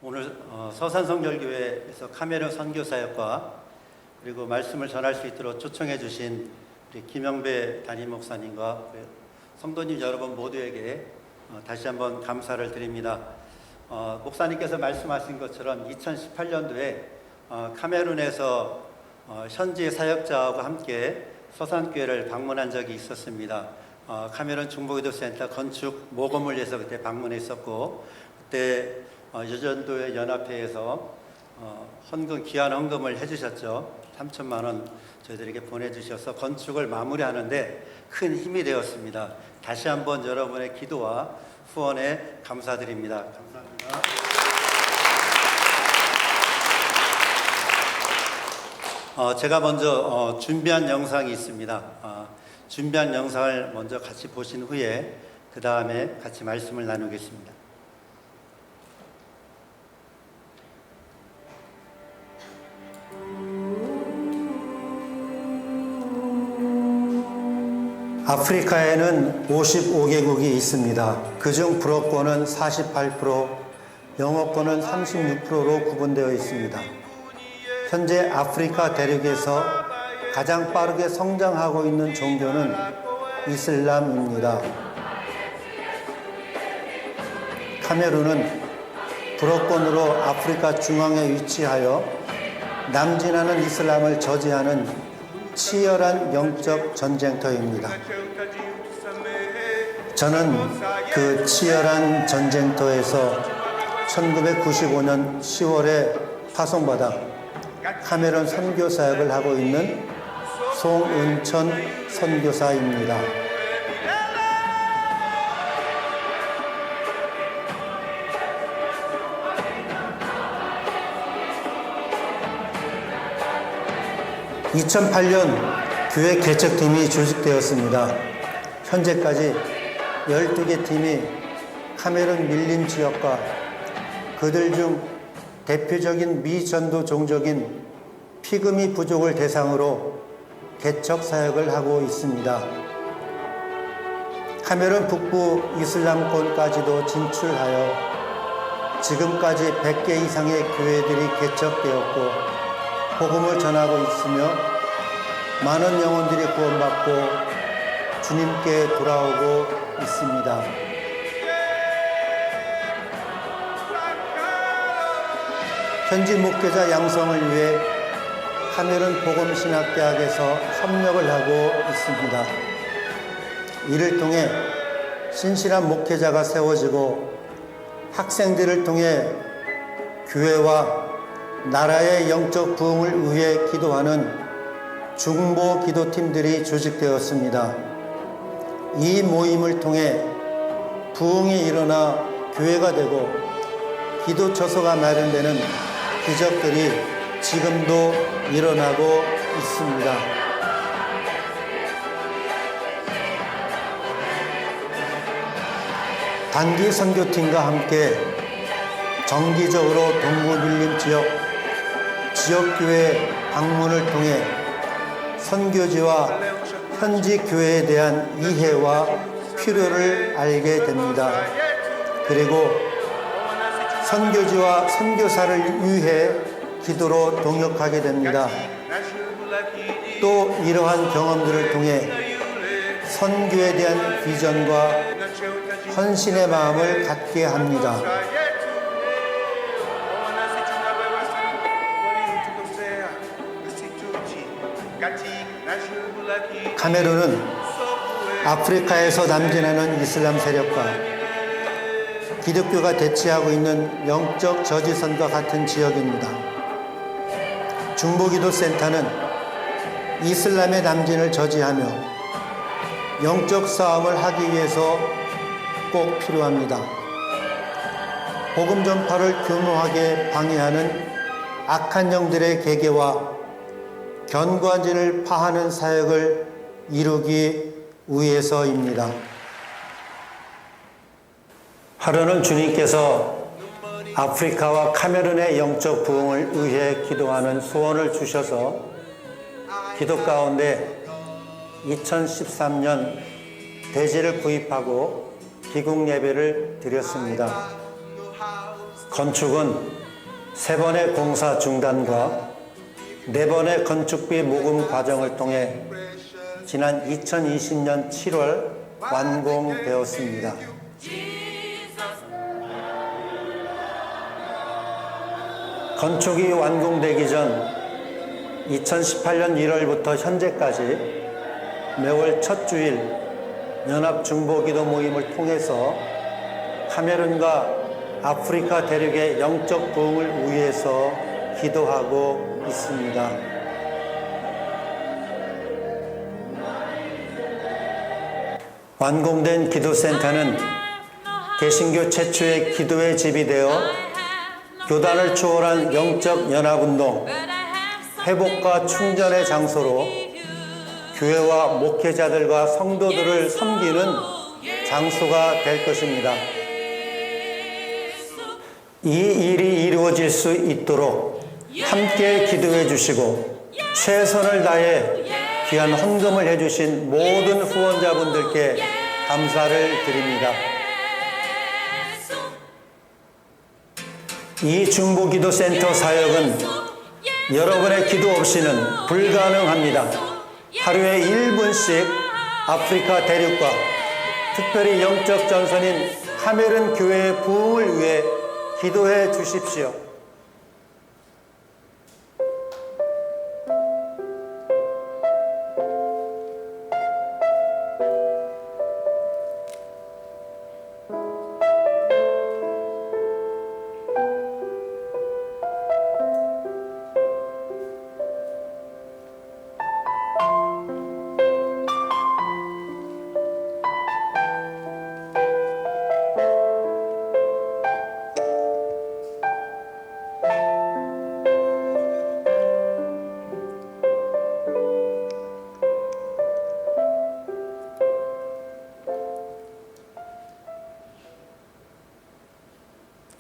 오늘 서산성결교회에서 카메룬 선교사역과 그리고 말씀을 전할 수 있도록 초청해 주신 우리 김영배 담임 목사님과 성도님 여러분 모두에게 다시 한번 감사를 드립니다. 목사님께서 말씀하신 것처럼 2018년도에 카메룬에서 현지 사역자와 함께 서산교회를 방문한 적이 있었습니다. 카메룬 중보기도센터 건축 모금을 위해서 그때 방문했었고, 그때 여전도회 연합회에서 헌금, 귀한 헌금을 해주셨죠. 3천만 원 저희들에게 보내주셔서 건축을 마무리하는데 큰 힘이 되었습니다. 다시 한번 여러분의 기도와 후원에 감사드립니다. 감사합니다. 제가 먼저 준비한 영상이 있습니다. 준비한 영상을 먼저 같이 보신 후에 그 다음에 같이 말씀을 나누겠습니다. 아프리카에는 55개국이 있습니다. 그중 불어권은 48%, 영어권은 36%로 구분되어 있습니다. 현재 아프리카 대륙에서 가장 빠르게 성장하고 있는 종교는 이슬람입니다. 카메룬은 불어권으로 아프리카 중앙에 위치하여 남진하는 이슬람을 저지하는 치열한 영적 전쟁터입니다. 저는 그 치열한 전쟁터에서 1995년 10월에 파송받아 카메룬 선교사역을 하고 있는 송은천 선교사입니다. (2008년) 교회 개척팀이 조직되었습니다. 현재까지 12개 팀이 카메룬 밀림 지역과 그들 중 대표적인 미전도 종족인 피그미 부족을 대상으로 개척 사역을 하고 있습니다. 카메룬 북부 이슬람권까지도 진출하여 지금까지 100개 이상의 교회들이 개척되었고 복음을 전하고 있으며 많은 영혼들이 구원받고 주님께 돌아오고 있습니다. 현지 목회자 양성을 위해 카메룬 복음신학대학에서 협력을 하고 있습니다. 이를 통해 신실한 목회자가 세워지고 학생들을 통해 교회와 나라의 영적 부흥을 위해 기도하는 중보 기도팀들이 조직되었습니다. 이 모임을 통해 부흥이 일어나 교회가 되고 기도 처소가 마련되는 기적들이 지금도 일어나고 있습니다. 단기 선교팀과 함께 정기적으로 동부 밀림 지역교회 방문을 통해 선교지와 현지 교회에 대한 이해와 필요를 알게 됩니다. 그리고 선교지와 선교사를 위해 기도로 동역하게 됩니다. 또 이러한 경험들을 통해 선교에 대한 비전과 헌신의 마음을 갖게 합니다. 카메룬은 아프리카에서 남진하는 이슬람 세력과 기독교가 대치하고 있는 영적 저지선과 같은 지역입니다. 중보기도센터는 이슬람의 남진을 저지하며 영적 싸움을 하기 위해서 꼭 필요합니다. 복음 전파를 교묘하게 방해하는 악한 영들의 계계와 견고한진을 파하는 사역을 이루기 위해서입니다. 하루는 주님께서 아프리카와 카메룬의 영적 부흥을 위해 기도하는 소원을 주셔서 기도 가운데 2013년 대지를 구입하고 기국 예배를 드렸습니다. 건축은 3번의 공사 중단과 4번의 건축비 모금 과정을 통해 지난 2020년 7월 완공되었습니다. 건축이 완공되기 전 2018년 1월부터 현재까지 매월 첫 주일 연합중보기도 모임을 통해서 카메룬과 아프리카 대륙의 영적 부흥을 위해서 기도하고 있습니다. 완공된 기도센터는 개신교 최초의 기도의 집이 되어 교단을 초월한 영적 연합운동, 회복과 충전의 장소로 교회와 목회자들과 성도들을 섬기는 장소가 될 것입니다. 이 일이 이루어질 수 있도록 함께 기도해 주시고 최선을 다해 귀한 헌금을 해주신 모든 후원자분들께 감사를 드립니다. 이 중보기도센터 사역은 여러분의 기도 없이는 불가능합니다. 하루에 1분씩 아프리카 대륙과 특별히 영적 전선인 카메룬 교회의 부흥을 위해 기도해 주십시오.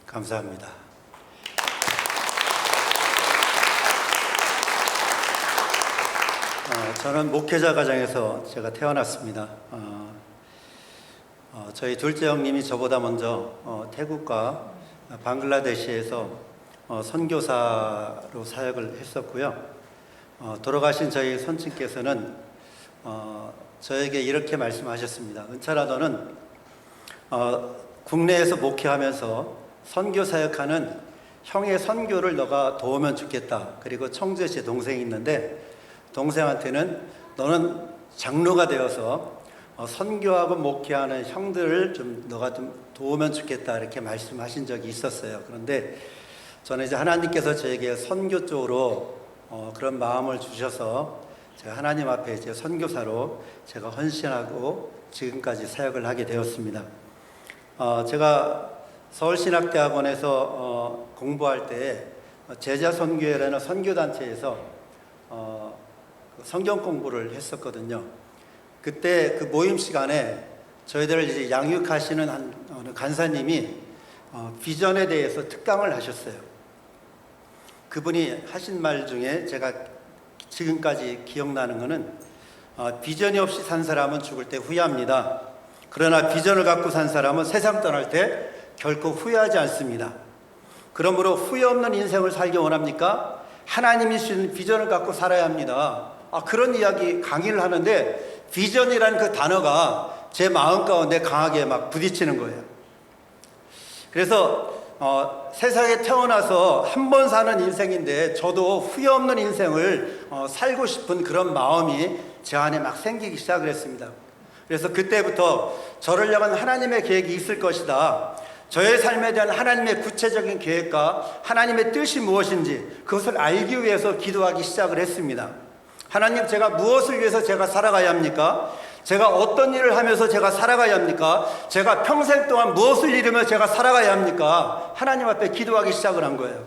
감사합니다. 저는 목회자 가정에서 제가 태어났습니다. 저희 둘째 형님이 저보다 먼저 태국과 방글라데시에서 선교사로 사역을 했었고요. 돌아가신 저희 선친께서는 저에게 이렇게 말씀하셨습니다. 은철아, 너는 국내에서 목회하면서 선교 사역하는 형의 선교를 너가 도우면 좋겠다. 그리고 청주에 제 동생이 있는데 동생한테는 너는 장로가 되어서 선교하고 목회하는 형들을 너가 좀 도우면 좋겠다, 이렇게 말씀하신 적이 있었어요. 그런데 저는 이제 하나님께서 저에게 선교 쪽으로 그런 마음을 주셔서 제가 하나님 앞에 이제 선교사로 제가 헌신하고 지금까지 사역을 하게 되었습니다. 제가 서울신학대학원에서 공부할 때 제자선교회라는 선교단체에서 성경 공부를 했었거든요. 그때 그 모임 시간에 저희들을 이제 양육하시는 어느 간사님이 비전에 대해서 특강을 하셨어요. 그분이 하신 말 중에 제가 지금까지 기억나는 것은 비전이 없이 산 사람은 죽을 때 후회합니다. 그러나 비전을 갖고 산 사람은 세상 떠날 때 결코 후회하지 않습니다. 그러므로 후회 없는 인생을 살기 원합니까? 하나님이 주신 비전을 갖고 살아야 합니다. 그런 이야기 강의를 하는데 비전이라는 그 단어가 제 마음 가운데 강하게 막 부딪히는 거예요. 그래서 세상에 태어나서 한 번 사는 인생인데 저도 후회 없는 인생을 살고 싶은 그런 마음이 제 안에 막 생기기 시작을 했습니다. 그래서 그때부터 저를 향한 하나님의 계획이 있을 것이다. 저의 삶에 대한 하나님의 구체적인 계획과 하나님의 뜻이 무엇인지 그것을 알기 위해서 기도하기 시작을 했습니다. 하나님, 제가 무엇을 위해서 제가 살아가야 합니까? 제가 어떤 일을 하면서 제가 살아가야 합니까? 제가 평생 동안 무엇을 이루며 제가 살아가야 합니까? 하나님 앞에 기도하기 시작을 한 거예요.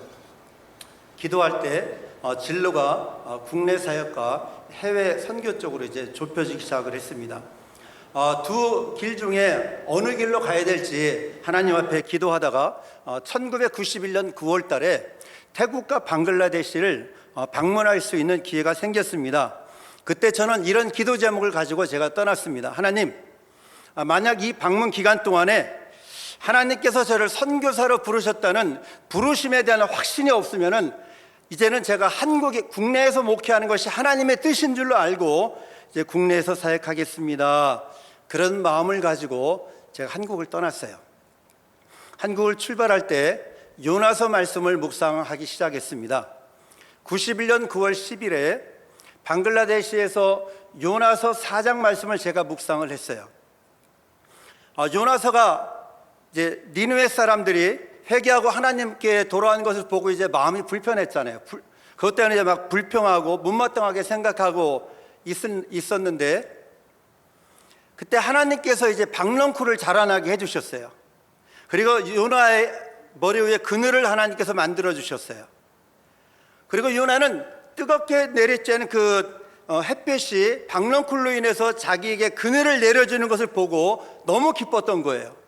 기도할 때 진로가 국내 사역과 해외 선교 쪽으로 이제 좁혀지기 시작을 했습니다. 두 길 중에 어느 길로 가야 될지 하나님 앞에 기도하다가 1991년 9월 달에 태국과 방글라데시를 방문할 수 있는 기회가 생겼습니다. 그때 저는 이런 기도 제목을 가지고 제가 떠났습니다. 하나님, 만약 이 방문 기간 동안에 하나님께서 저를 선교사로 부르셨다는 부르심에 대한 확신이 없으면은 이제는 제가 국내에서 목회하는 것이 하나님의 뜻인 줄로 알고 이제 국내에서 사역하겠습니다. 그런 마음을 가지고 제가 한국을 떠났어요. 한국을 출발할 때 요나서 말씀을 묵상하기 시작했습니다. 91년 9월 10일에 방글라데시에서 요나서 4장 말씀을 제가 묵상을 했어요. 요나서가 이제 니느웨 사람들이 회개하고 하나님께 돌아온 것을 보고 이제 마음이 불편했잖아요. 그것 때문에 이제 막 불평하고 못마땅하게 생각하고 있었는데, 그때 하나님께서 이제 박넝쿨을 자라나게 해주셨어요. 그리고 요나의 머리 위에 그늘을 하나님께서 만들어 주셨어요. 그리고 요나는 뜨겁게 내리쬐는 그 햇볕이 박넝쿨로 인해서 자기에게 그늘을 내려주는 것을 보고 너무 기뻤던 거예요.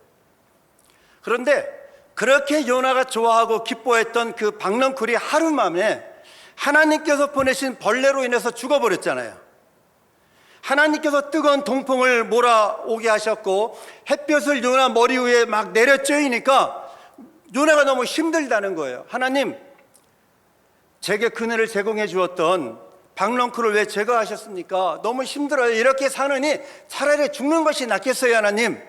그런데 그렇게 요나가 좋아하고 기뻐했던 그 박넝쿨이 하루 만에 하나님께서 보내신 벌레로 인해서 죽어버렸잖아요. 하나님께서 뜨거운 동풍을 몰아오게 하셨고 햇볕을 요나 머리 위에 막 내려쬐니까 요나가 너무 힘들다는 거예요. 하나님, 제게 그늘을 제공해 주었던 박넝쿨을 왜 제거하셨습니까? 너무 힘들어요. 이렇게 사느니 차라리 죽는 것이 낫겠어요, 하나님.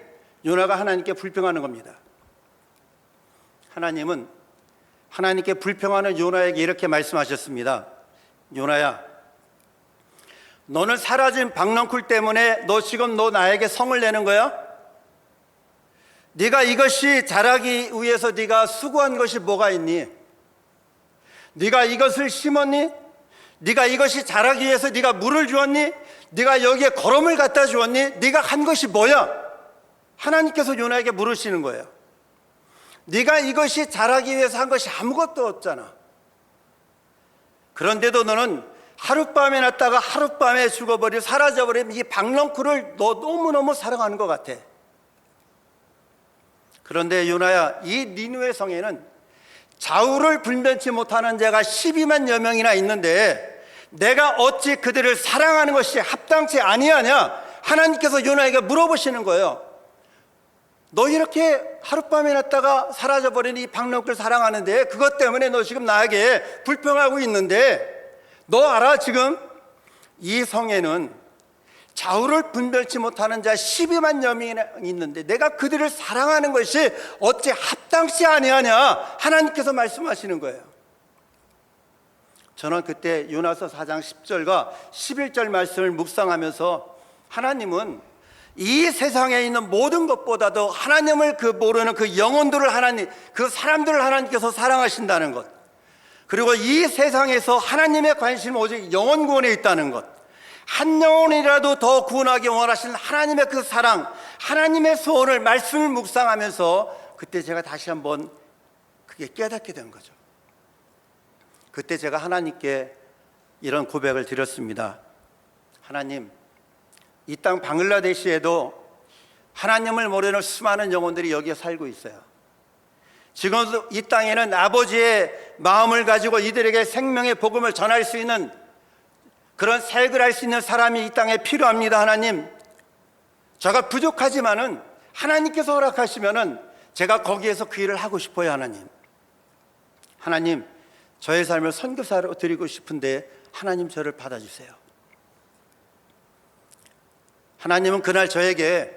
요나가 하나님께 불평하는 겁니다. 하나님은 하나님께 불평하는 요나에게 이렇게 말씀하셨습니다. 요나야, 너는 사라진 박넝쿨 때문에 너 나에게 성을 내는 거야? 네가 이것이 자라기 위해서 네가 수고한 것이 뭐가 있니? 네가 이것을 심었니? 네가 이것이 자라기 위해서 네가 물을 주었니? 네가 여기에 거름을 갖다 주었니? 네가 한 것이 뭐야? 하나님께서 요나에게 물으시는 거예요. 네가 이것이 자라기 위해서 한 것이 아무것도 없잖아. 그런데도 너는 하룻밤에 났다가 하룻밤에 죽어버리고 사라져버린 이 박넝쿨을 너 너무너무 사랑하는 것 같아. 그런데 요나야, 이 니느웨 성에는 좌우를 분변치 못하는 자가 12만여 명이나 있는데 내가 어찌 그들을 사랑하는 것이 합당치 아니하냐? 하나님께서 요나에게 물어보시는 거예요. 너 이렇게 하룻밤에 났다가 사라져버린 이 박넝쿨 사랑하는데 그것 때문에 너 지금 나에게 불평하고 있는데 너 알아? 지금 이 성에는 좌우를 분별치 못하는 자 12만여 명이 있는데 내가 그들을 사랑하는 것이 어찌 합당치 아니하냐? 하나님께서 말씀하시는 거예요. 저는 그때 요나서 4장 10절과 11절 말씀을 묵상하면서 하나님은 이 세상에 있는 모든 것보다도 하나님을 모르는 그 영혼들을 그 사람들을 하나님께서 사랑하신다는 것, 그리고 이 세상에서 하나님의 관심은 오직 영혼 구원에 있다는 것, 한 영혼이라도 더 구원하기 원하시는 하나님의 그 사랑, 하나님의 소원을 말씀을 묵상하면서 그때 제가 다시 한번 그게 깨닫게 된 거죠. 그때 제가 하나님께 이런 고백을 드렸습니다. 하나님, 이 땅 방글라데시에도 하나님을 모르는 수많은 영혼들이 여기에 살고 있어요. 지금도 이 땅에는 아버지의 마음을 가지고 이들에게 생명의 복음을 전할 수 있는 그런 사역을 할 수 있는 사람이 이 땅에 필요합니다. 하나님, 제가 부족하지만은 하나님께서 허락하시면은 제가 거기에서 그 일을 하고 싶어요. 하나님, 저의 삶을 선교사로 드리고 싶은데 하나님 저를 받아주세요. 하나님은 그날 저에게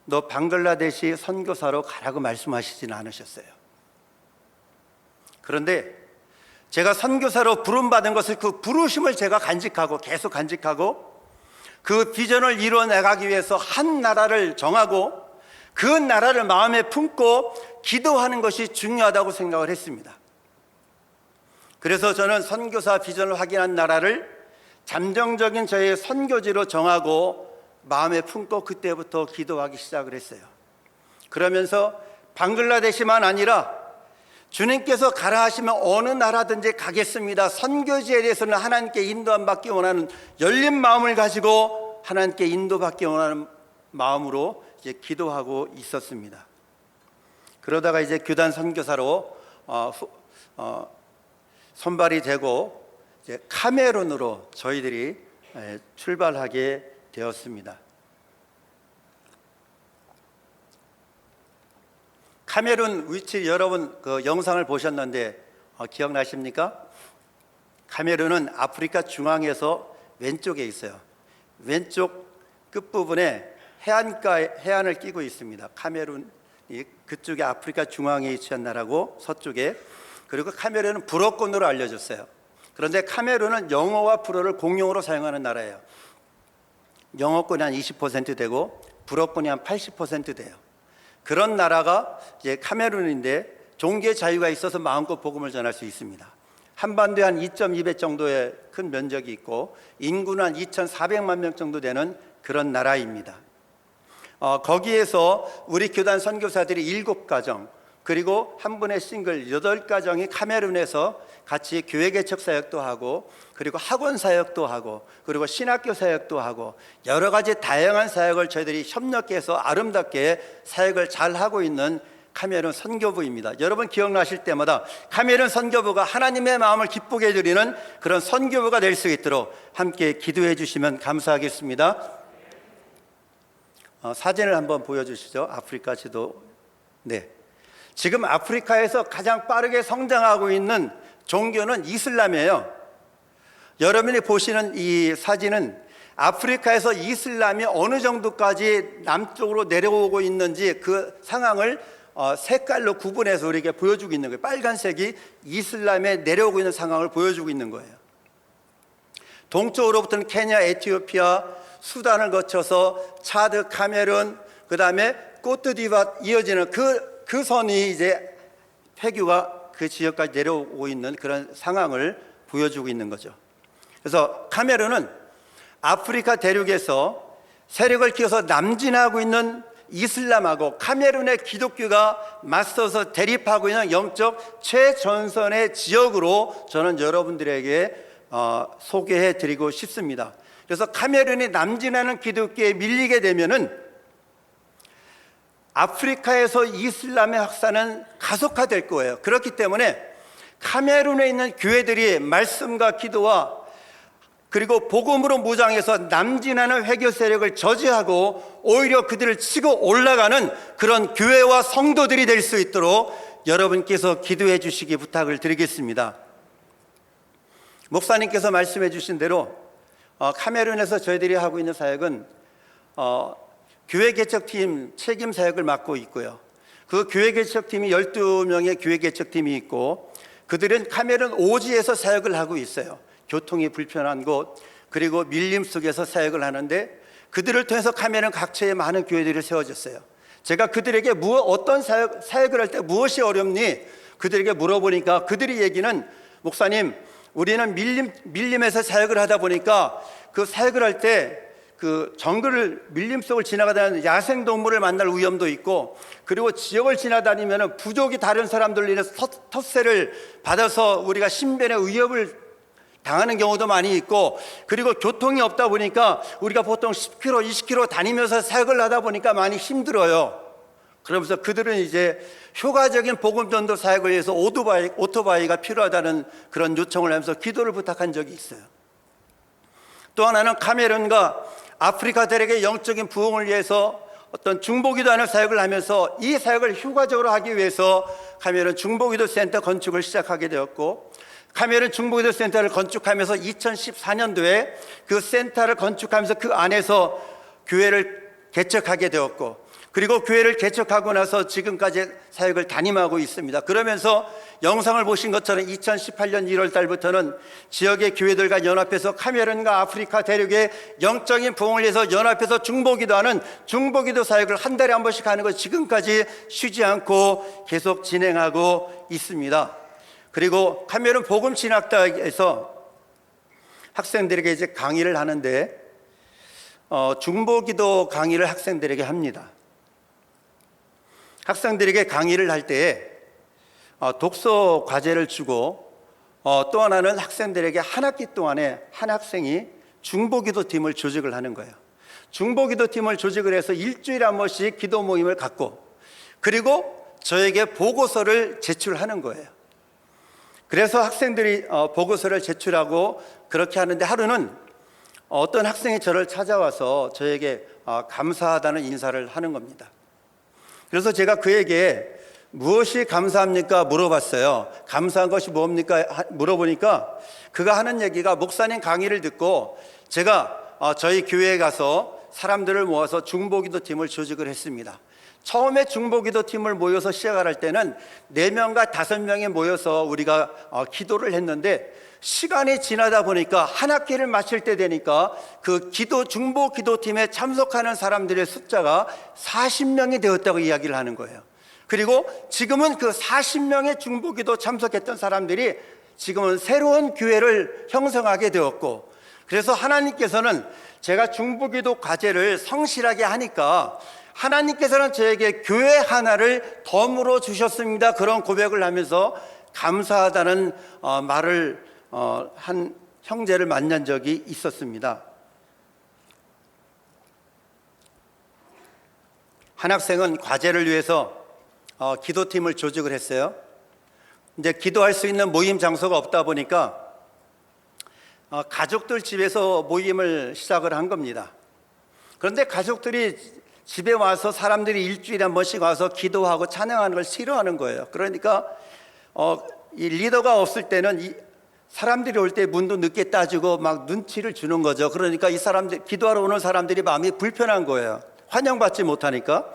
너 방글라데시 선교사로 가라고 말씀하시지는 않으셨어요. 그런데 제가 선교사로 부름받은 것을, 그 부르심을 제가 계속 간직하고 그 비전을 이루어내가기 위해서 한 나라를 정하고 그 나라를 마음에 품고 기도하는 것이 중요하다고 생각을 했습니다. 그래서 저는 선교사 비전을 확인한 나라를 잠정적인 저의 선교지로 정하고 마음에 품고 그때부터 기도하기 시작을 했어요. 그러면서 방글라데시만 아니라 주님께서 가라 하시면 어느 나라든지 가겠습니다. 선교지에 대해서는 하나님께 인도함 받기 원하는 열린 마음을 가지고 하나님께 인도받기 원하는 마음으로 이제 기도하고 있었습니다. 그러다가 이제 교단 선교사로 선발이 되고 이제 카메룬으로 저희들이 출발하게 되었습니다. 카메룬 위치 여러분 그 영상을 보셨는데 기억나십니까? 카메룬은 아프리카 중앙에서 왼쪽에 있어요. 왼쪽 끝부분에 해안을 끼고 있습니다. 카메룬이 그쪽에 아프리카 중앙에 위치한 나라고 서쪽에. 그리고 카메룬은 불어권으로 알려졌어요. 그런데 카메룬은 영어와 불어를 공용으로 사용하는 나라예요. 영어권이 한 20% 되고 불어권이 한 80% 돼요. 그런 나라가 이제 카메룬인데 종교 자유가 있어서 마음껏 복음을 전할 수 있습니다. 한반도에 한 2.2배 정도의 큰 면적이 있고 인구는 한 2,400만 명 정도 되는 그런 나라입니다. 거기에서 우리 교단 선교사들이 7가정 그리고 한 분의 싱글 8가정이 카메룬에서 같이 교회 개척 사역도 하고 그리고 학원 사역도 하고 그리고 신학교 사역도 하고 여러 가지 다양한 사역을 저희들이 협력해서 아름답게 사역을 잘 하고 있는 카메룬 선교부입니다. 여러분 기억나실 때마다 카메룬 선교부가 하나님의 마음을 기쁘게 해드리는 그런 선교부가 될 수 있도록 함께 기도해 주시면 감사하겠습니다. 사진을 한번 보여주시죠. 아프리카 지도. 네. 지금 아프리카에서 가장 빠르게 성장하고 있는 종교는 이슬람이에요. 여러분이 보시는 이 사진은 아프리카에서 이슬람이 어느 정도까지 남쪽으로 내려오고 있는지 그 상황을 색깔로 구분해서 우리에게 보여주고 있는 거예요. 빨간색이 이슬람에 내려오고 있는 상황을 보여주고 있는 거예요. 동쪽으로부터는 케냐, 에티오피아, 수단을 거쳐서 차드, 카메룬, 그 다음에 꼬트디부아르 이어지는 그 선이 이제 폐교가 그 지역까지 내려오고 있는 그런 상황을 보여주고 있는 거죠. 그래서 카메룬은 아프리카 대륙에서 세력을 키워서 남진하고 있는 이슬람하고 카메룬의 기독교가 맞서서 대립하고 있는 영적 최전선의 지역으로 저는 여러분들에게 소개해 드리고 싶습니다. 그래서 카메룬이 남진하는 기독교에 밀리게 되면은 아프리카에서 이슬람의 확산은 가속화될 거예요. 그렇기 때문에 카메룬에 있는 교회들이 말씀과 기도와 그리고 복음으로 무장해서 남진하는 회교 세력을 저지하고 오히려 그들을 치고 올라가는 그런 교회와 성도들이 될 수 있도록 여러분께서 기도해 주시기 부탁을 드리겠습니다. 목사님께서 말씀해 주신 대로 카메룬에서 저희들이 하고 있는 사역은 교회 개척팀 책임 사역을 맡고 있고요. 그 교회 개척팀이 12명의 교회 개척팀이 있고 그들은 카메룬 오지에서 사역을 하고 있어요. 교통이 불편한 곳 그리고 밀림 속에서 사역을 하는데 그들을 통해서 카메룬 각처에 많은 교회들이 세워졌어요. 제가 그들에게 어떤 사역을 할 때 무엇이 어렵니? 그들에게 물어보니까 그들의 얘기는 목사님 우리는 밀림에서 사역을 하다 보니까 그 사역을 할 때 그 정글을 밀림 속을 지나가다니는 야생 동물을 만날 위험도 있고 그리고 지역을 지나다니면 부족이 다른 사람들로 인해서 텃세를 받아서 우리가 신변의 위협을 당하는 경우도 많이 있고 그리고 교통이 없다 보니까 우리가 보통 10km, 20km 다니면서 사역을 하다 보니까 많이 힘들어요. 그러면서 그들은 이제 효과적인 복음 전도 사역을 위해서 오토바이가 필요하다는 그런 요청을 하면서 기도를 부탁한 적이 있어요. 또 하나는 카메룬과 아프리카 대륙의 영적인 부흥을 위해서 어떤 중보기도하는 사역을 하면서 이 사역을 효과적으로 하기 위해서 카메룬 중보기도 센터 건축을 시작하게 되었고 카메룬 중보기도 센터를 건축하면서 2014년도에 그 센터를 건축하면서 그 안에서 교회를 개척하게 되었고 그리고 교회를 개척하고 나서 지금까지 사역을 담임하고 있습니다. 그러면서 영상을 보신 것처럼 2018년 1월 달부터는 지역의 교회들과 연합해서 카메룬과 아프리카 대륙의 영적인 부흥을 위해서 연합해서 중보기도하는 중보기도 사역을 한 달에 한 번씩 하는 것 지금까지 쉬지 않고 계속 진행하고 있습니다. 그리고 카메룬 복음진학대학에서 학생들에게 이제 강의를 하는데 중보기도 강의를 학생들에게 합니다. 학생들에게 강의를 할 때에 독서 과제를 주고 또 하나는 학생들에게 한 학기 동안에 한 학생이 중보기도 팀을 조직을 하는 거예요. 중보기도 팀을 조직을 해서 일주일에 한 번씩 기도 모임을 갖고 그리고 저에게 보고서를 제출하는 거예요. 그래서 학생들이 보고서를 제출하고 그렇게 하는데 하루는 어떤 학생이 저를 찾아와서 저에게 감사하다는 인사를 하는 겁니다. 그래서 제가 그에게 무엇이 감사합니까? 물어봤어요. 감사한 것이 뭡니까? 물어보니까 그가 하는 얘기가 목사님 강의를 듣고 제가 저희 교회에 가서 사람들을 모아서 중보기도 팀을 조직을 했습니다. 처음에 중보기도 팀을 모여서 시작을 할 때는 4명과 5명이 모여서 우리가 기도를 했는데 시간이 지나다 보니까 한 학기를 마칠 때 되니까 그 중보기도팀에 참석하는 사람들의 숫자가 40명이 되었다고 이야기를 하는 거예요. 그리고 지금은 그 40명의 중보기도 참석했던 사람들이 지금은 새로운 교회를 형성하게 되었고, 그래서 하나님께서는 제가 중보기도 과제를 성실하게 하니까 하나님께서는 저에게 교회 하나를 덤으로 주셨습니다. 그런 고백을 하면서 감사하다는 말을 한 형제를 만난 적이 있었습니다. 한 학생은 과제를 위해서 기도팀을 조직을 했어요. 이제 기도할 수 있는 모임 장소가 없다 보니까 가족들 집에서 모임을 시작을 한 겁니다. 그런데 가족들이 집에 와서 사람들이 일주일에 한 번씩 와서 기도하고 찬양하는 걸 싫어하는 거예요. 그러니까 이 리더가 없을 때는 사람들이 올 때 문도 늦게 따지고 막 눈치를 주는 거죠. 그러니까 이 사람들, 기도하러 오는 사람들이 마음이 불편한 거예요. 환영받지 못하니까.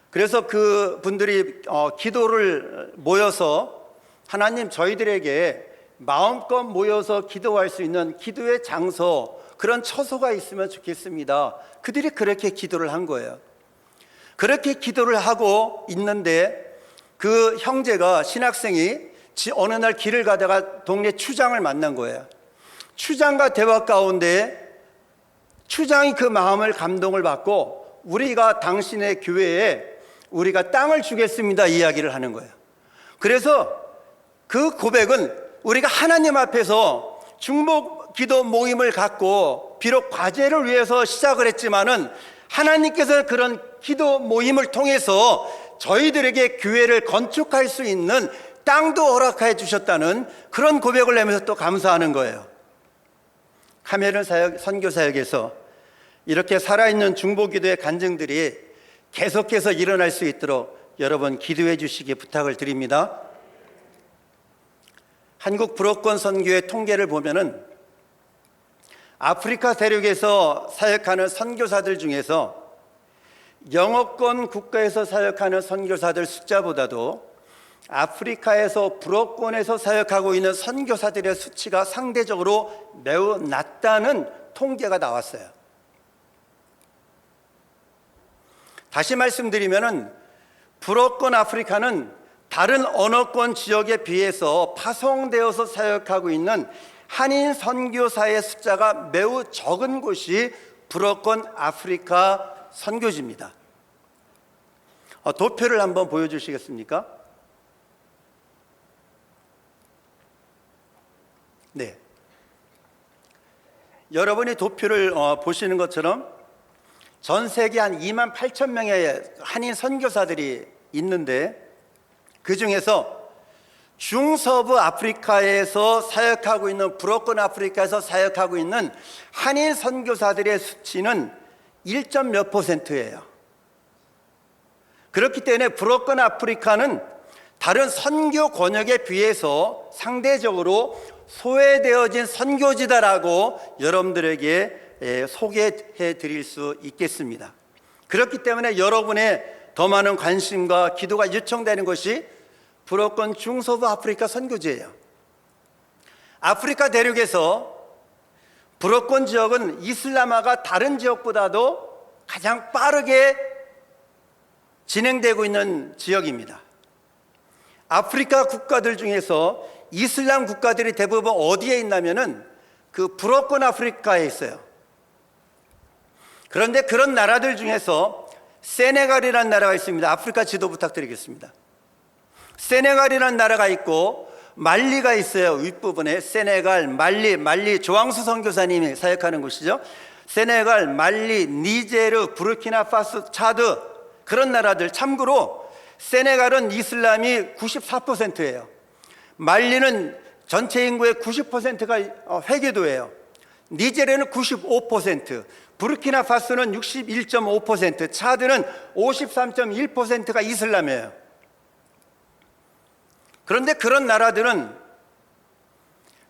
그래서 그 분들이 기도를 모여서 하나님, 저희들에게 마음껏 모여서 기도할 수 있는 기도의 장소, 그런 처소가 있으면 좋겠습니다. 그들이 그렇게 기도를 한 거예요. 그렇게 기도를 하고 있는데 그 형제가, 신학생이 어느 날 길을 가다가 동네 추장을 만난 거예요. 추장과 대화 가운데 추장이 그 마음을 감동을 받고 우리가 당신의 교회에 우리가 땅을 주겠습니다 이야기를 하는 거예요. 그래서 그 고백은 우리가 하나님 앞에서 중보기도 모임을 갖고 비록 과제를 위해서 시작을 했지만은 하나님께서 그런 기도 모임을 통해서 저희들에게 교회를 건축할 수 있는 땅도 허락해 주셨다는 그런 고백을 내면서 또 감사하는 거예요. 카메룬 선교사역에서 이렇게 살아있는 중보기도의 간증들이 계속해서 일어날 수 있도록 여러분 기도해 주시기 부탁을 드립니다. 한국 불어권 선교의 통계를 보면은 아프리카 대륙에서 사역하는 선교사들 중에서 영어권 국가에서 사역하는 선교사들 숫자보다도 아프리카에서 불어권에서 사역하고 있는 선교사들의 수치가 상대적으로 매우 낮다는 통계가 나왔어요. 다시 말씀드리면은 불어권 아프리카는 다른 언어권 지역에 비해서 파송되어서 사역하고 있는 한인 선교사의 숫자가 매우 적은 곳이 불어권 아프리카 선교지입니다. 도표를 한번 보여주시겠습니까? 네. 여러분이 도표를 보시는 것처럼 전 세계 한 2만 8천 명의 한인 선교사들이 있는데 그 중에서 중서부 아프리카에서 사역하고 있는, 불어권 아프리카에서 사역하고 있는 한인 선교사들의 수치는 1몇 %예요. 그렇기 때문에 불어권 아프리카는 다른 선교 권역에 비해서 상대적으로 소외되어진 선교지다라고 여러분들에게 소개해 드릴 수 있겠습니다. 그렇기 때문에 여러분의 더 많은 관심과 기도가 요청되는 것이 불어권 중서부 아프리카 선교지예요. 아프리카 대륙에서 불어권 지역은 이슬람화가 다른 지역보다도 가장 빠르게 진행되고 있는 지역입니다. 아프리카 국가들 중에서 이슬람 국가들이 대부분 어디에 있냐면은 그 불어권 아프리카에 있어요. 그런데 그런 나라들 중에서 세네갈이라는 나라가 있습니다. 아프리카 지도 부탁드리겠습니다. 세네갈이라는 나라가 있고 말리가 있어요. 윗부분에 세네갈, 말리 조항수 선교사님이 사역하는 곳이죠. 세네갈, 말리, 니제르, 부르키나파소, 차드, 그런 나라들. 참고로 세네갈은 이슬람이 94%예요. 말리는 전체 인구의 90%가 회교도예요. 니제르는 95%, 부르키나파소는 61.5%, 차드는 53.1%가 이슬람이에요. 그런데 그런 나라들은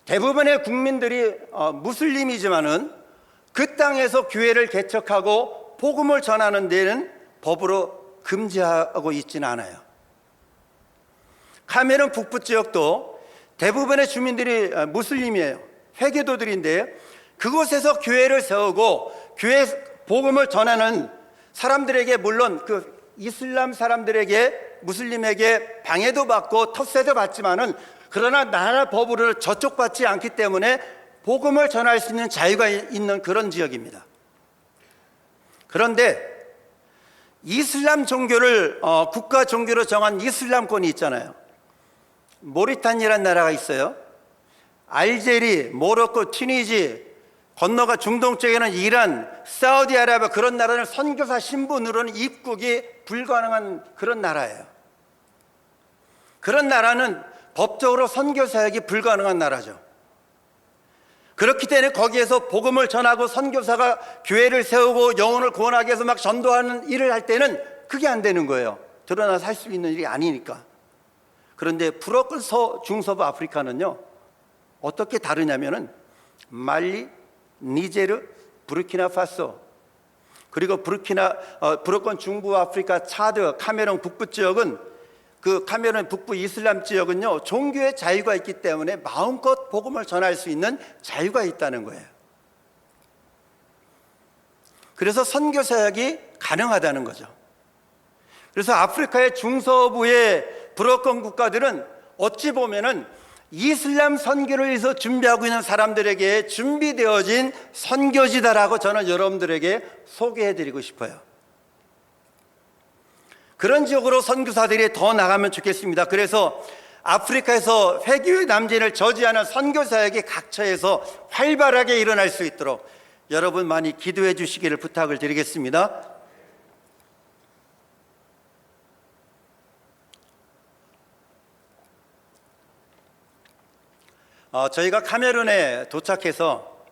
대부분의 국민들이 무슬림이지만은 그 땅에서 교회를 개척하고 복음을 전하는 데는 법으로 금지하고 있지는 않아요. 카메룬 북부 지역도 대부분의 주민들이 무슬림이에요. 회교도들인데 그곳에서 교회를 세우고 교회 복음을 전하는 사람들에게, 물론 그 이슬람 사람들에게, 무슬림에게 방해도 받고 텃세도 받지만은, 그러나 나라 법으로 저촉받지 않기 때문에 복음을 전할 수 있는 자유가 있는 그런 지역입니다. 그런데 이슬람 종교를 국가 종교로 정한 이슬람권이 있잖아요. 모리타니아라는 나라가 있어요. 알제리, 모로코, 튀니지, 건너가 중동 쪽에는 이란, 사우디아라비아, 그런 나라는 선교사 신분으로는 입국이 불가능한 그런 나라예요. 그런 나라는 법적으로 선교 사역이 불가능한 나라죠. 그렇기 때문에 거기에서 복음을 전하고 선교사가 교회를 세우고 영혼을 구원하기 위해서 막 전도하는 일을 할 때는 그게 안 되는 거예요. 드러나서 할 수 있는 일이 아니니까. 그런데 불어권 중서부 아프리카는요, 어떻게 다르냐면은 말리, 니제르, 부르키나파소, 그리고 불어권 중부 아프리카, 차드, 카메룬 북부 지역은, 그 카메룬 북부 이슬람 지역은요, 종교의 자유가 있기 때문에 마음껏 복음을 전할 수 있는 자유가 있다는 거예요. 그래서 선교 사역이 가능하다는 거죠. 그래서 아프리카의 중서부의 불어권 국가들은 어찌 보면은 이슬람 선교를 위해서 준비하고 있는 사람들에게 준비되어진 선교지다라고 저는 여러분들에게 소개해드리고 싶어요. 그런 지역으로 선교사들이 더 나가면 좋겠습니다. 그래서 아프리카에서 회교의 남진을 저지하는 선교 사역이 각처에서 활발하게 일어날 수 있도록 여러분 많이 기도해 주시기를 부탁을 드리겠습니다. 저희가 카메룬에 도착해서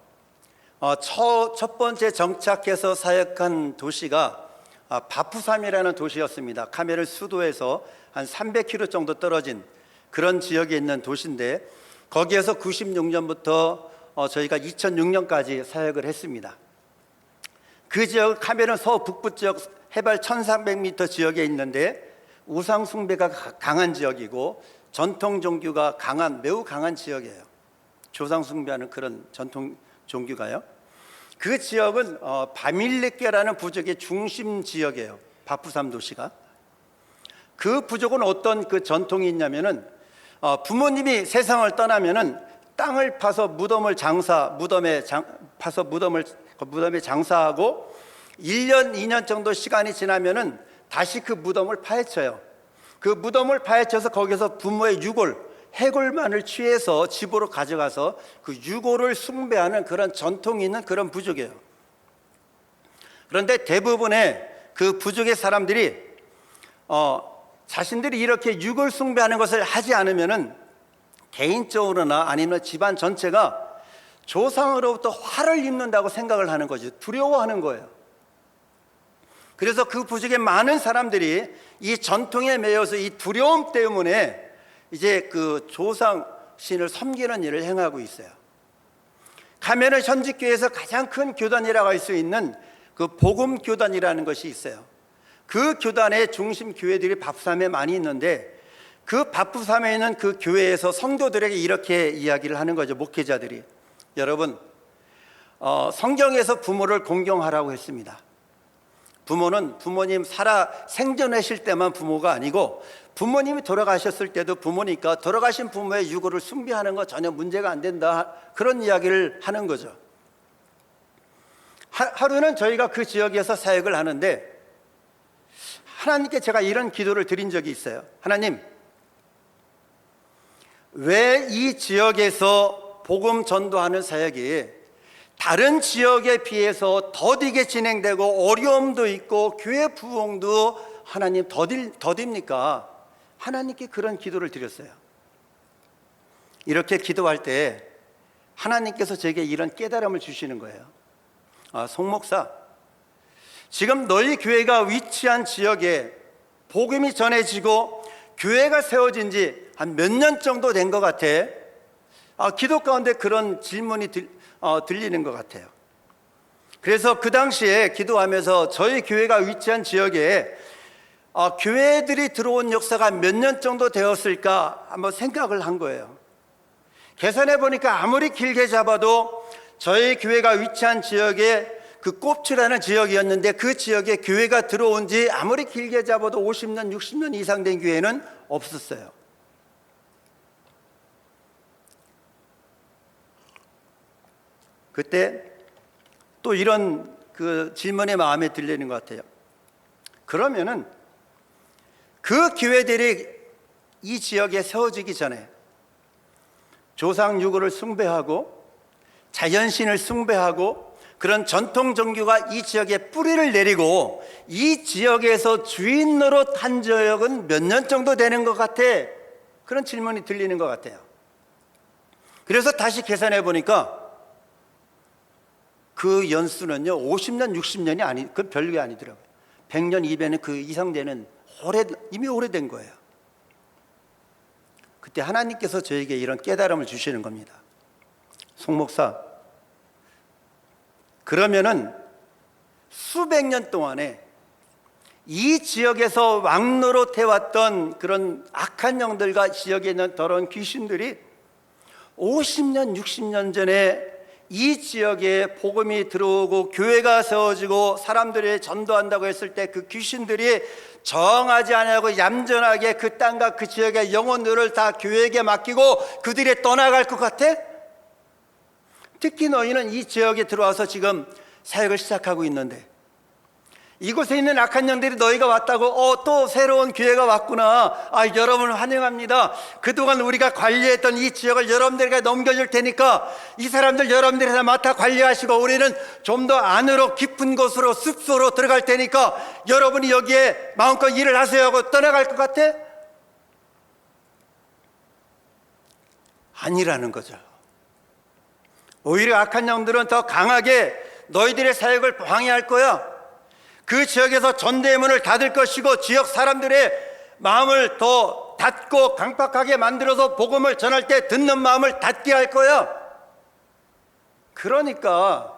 첫 번째 정착해서 사역한 도시가 바푸삼이라는 도시였습니다. 카메룬 수도에서 한 300km 정도 떨어진 그런 지역에 있는 도시인데, 거기에서 96년부터 저희가 2006년까지 사역을 했습니다. 그 지역, 카메룬 서북부 지역 해발 1300m 지역에 있는데 우상 숭배가 강한 지역이고 전통 종교가 매우 강한 지역이에요. 조상 숭배하는 그런 전통 종교가요. 그 지역은 바밀레케라는 부족의 중심 지역이에요. 바푸삼 도시가. 그 부족은 어떤 그 전통이 있냐면은 부모님이 세상을 떠나면은 땅을 파서 무덤에 장사하고 1년, 2년 정도 시간이 지나면은 다시 그 무덤을 파헤쳐요. 그 무덤을 파헤쳐서 거기서 부모의 해골만을 취해서 집으로 가져가서 그 유골을 숭배하는 그런 전통이 있는 그런 부족이에요. 그런데 대부분의 그 부족의 사람들이 자신들이 이렇게 유골 숭배하는 것을 하지 않으면은 개인적으로나 아니면 집안 전체가 조상으로부터 화를 입는다고 생각을 하는 거죠. 두려워하는 거예요. 그래서 그 부족의 많은 사람들이 이 전통에 매여서 이 두려움 때문에 이제 그 조상 신을 섬기는 일을 행하고 있어요. 카메룬 현직교회에서 가장 큰 교단이라고 할 수 있는 그 복음교단이라는 것이 있어요. 그 교단의 중심 교회들이 바푸삼에 많이 있는데, 그 바푸삼에 있는 그 교회에서 성도들에게 이렇게 이야기를 하는 거죠. 목회자들이. 여러분, 성경에서 부모를 공경하라고 했습니다. 부모는 부모님 생전하실 때만 부모가 아니고, 부모님이 돌아가셨을 때도 부모니까 돌아가신 부모의 유골을 숭배하는 거 전혀 문제가 안 된다, 그런 이야기를 하는 거죠. 하루는 저희가 그 지역에서 사역을 하는데 하나님께 제가 이런 기도를 드린 적이 있어요. 하나님, 왜 이 지역에서 복음 전도하는 사역이 다른 지역에 비해서 더디게 진행되고 어려움도 있고 교회 부흥도 하나님 더딥니까? 하나님께 그런 기도를 드렸어요. 이렇게 기도할 때 하나님께서 제게 이런 깨달음을 주시는 거예요. 송 목사, 지금 너희 교회가 위치한 지역에 복음이 전해지고 교회가 세워진 지 한 몇 년 정도 된 것 같아. 기도 가운데 그런 질문이 들리는 것 같아요. 그래서 그 당시에 기도하면서 저희 교회가 위치한 지역에 교회들이 들어온 역사가 몇 년 정도 되었을까 한번 생각을 한 거예요. 계산해 보니까 아무리 길게 잡아도 저희 교회가 위치한 지역에 그 꼽추라는 지역이었는데 그 지역에 교회가 들어온 지 아무리 길게 잡아도 50년, 60년 이상 된 교회는 없었어요. 그때 또 이런 그 질문이 마음에 들리는 것 같아요. 그러면은 그 교회들이 이 지역에 세워지기 전에 조상 유구를 숭배하고 자연신을 숭배하고 그런 전통 종교가 이 지역에 뿌리를 내리고 이 지역에서 주인 노릇 한 지역은 몇 년 정도 되는 것 같아? 그런 질문이 들리는 것 같아요. 그래서 다시 계산해 보니까 그 연수는요 50년, 60년이 그 별게 아니더라고요. 100년, 200년 그 이상 되는 이미 오래된 거예요. 그때 하나님께서 저에게 이런 깨달음을 주시는 겁니다. 송 목사, 그러면은 수백 년 동안에 이 지역에서 왕노릇 해왔던 그런 악한 영들과 지역에 있는 더러운 귀신들이 50년, 60년 전에 이 지역에 복음이 들어오고 교회가 세워지고 사람들이 전도한다고 했을 때 그 귀신들이 정하지 않고 얌전하게 그 땅과 그 지역의 영혼들을 다 교회에게 맡기고 그들이 떠나갈 것 같아? 특히 너희는 이 지역에 들어와서 지금 사역을 시작하고 있는데 이곳에 있는 악한 영들이 너희가 왔다고 또 새로운 기회가 왔구나. 여러분을 환영합니다. 그동안 우리가 관리했던 이 지역을 여러분들에게 넘겨줄 테니까 이 사람들 여러분들이 다 맡아 관리하시고 우리는 좀 더 안으로 깊은 곳으로 숲으로 들어갈 테니까 여러분이 여기에 마음껏 일을 하세요 하고 떠나갈 것 같아? 아니라는 거죠. 오히려 악한 영들은 더 강하게 너희들의 사역을 방해할 거야. 그 지역에서 전대의 문을 닫을 것이고 지역 사람들의 마음을 더 닫고 강팍하게 만들어서 복음을 전할 때 듣는 마음을 닫게 할 거야. 그러니까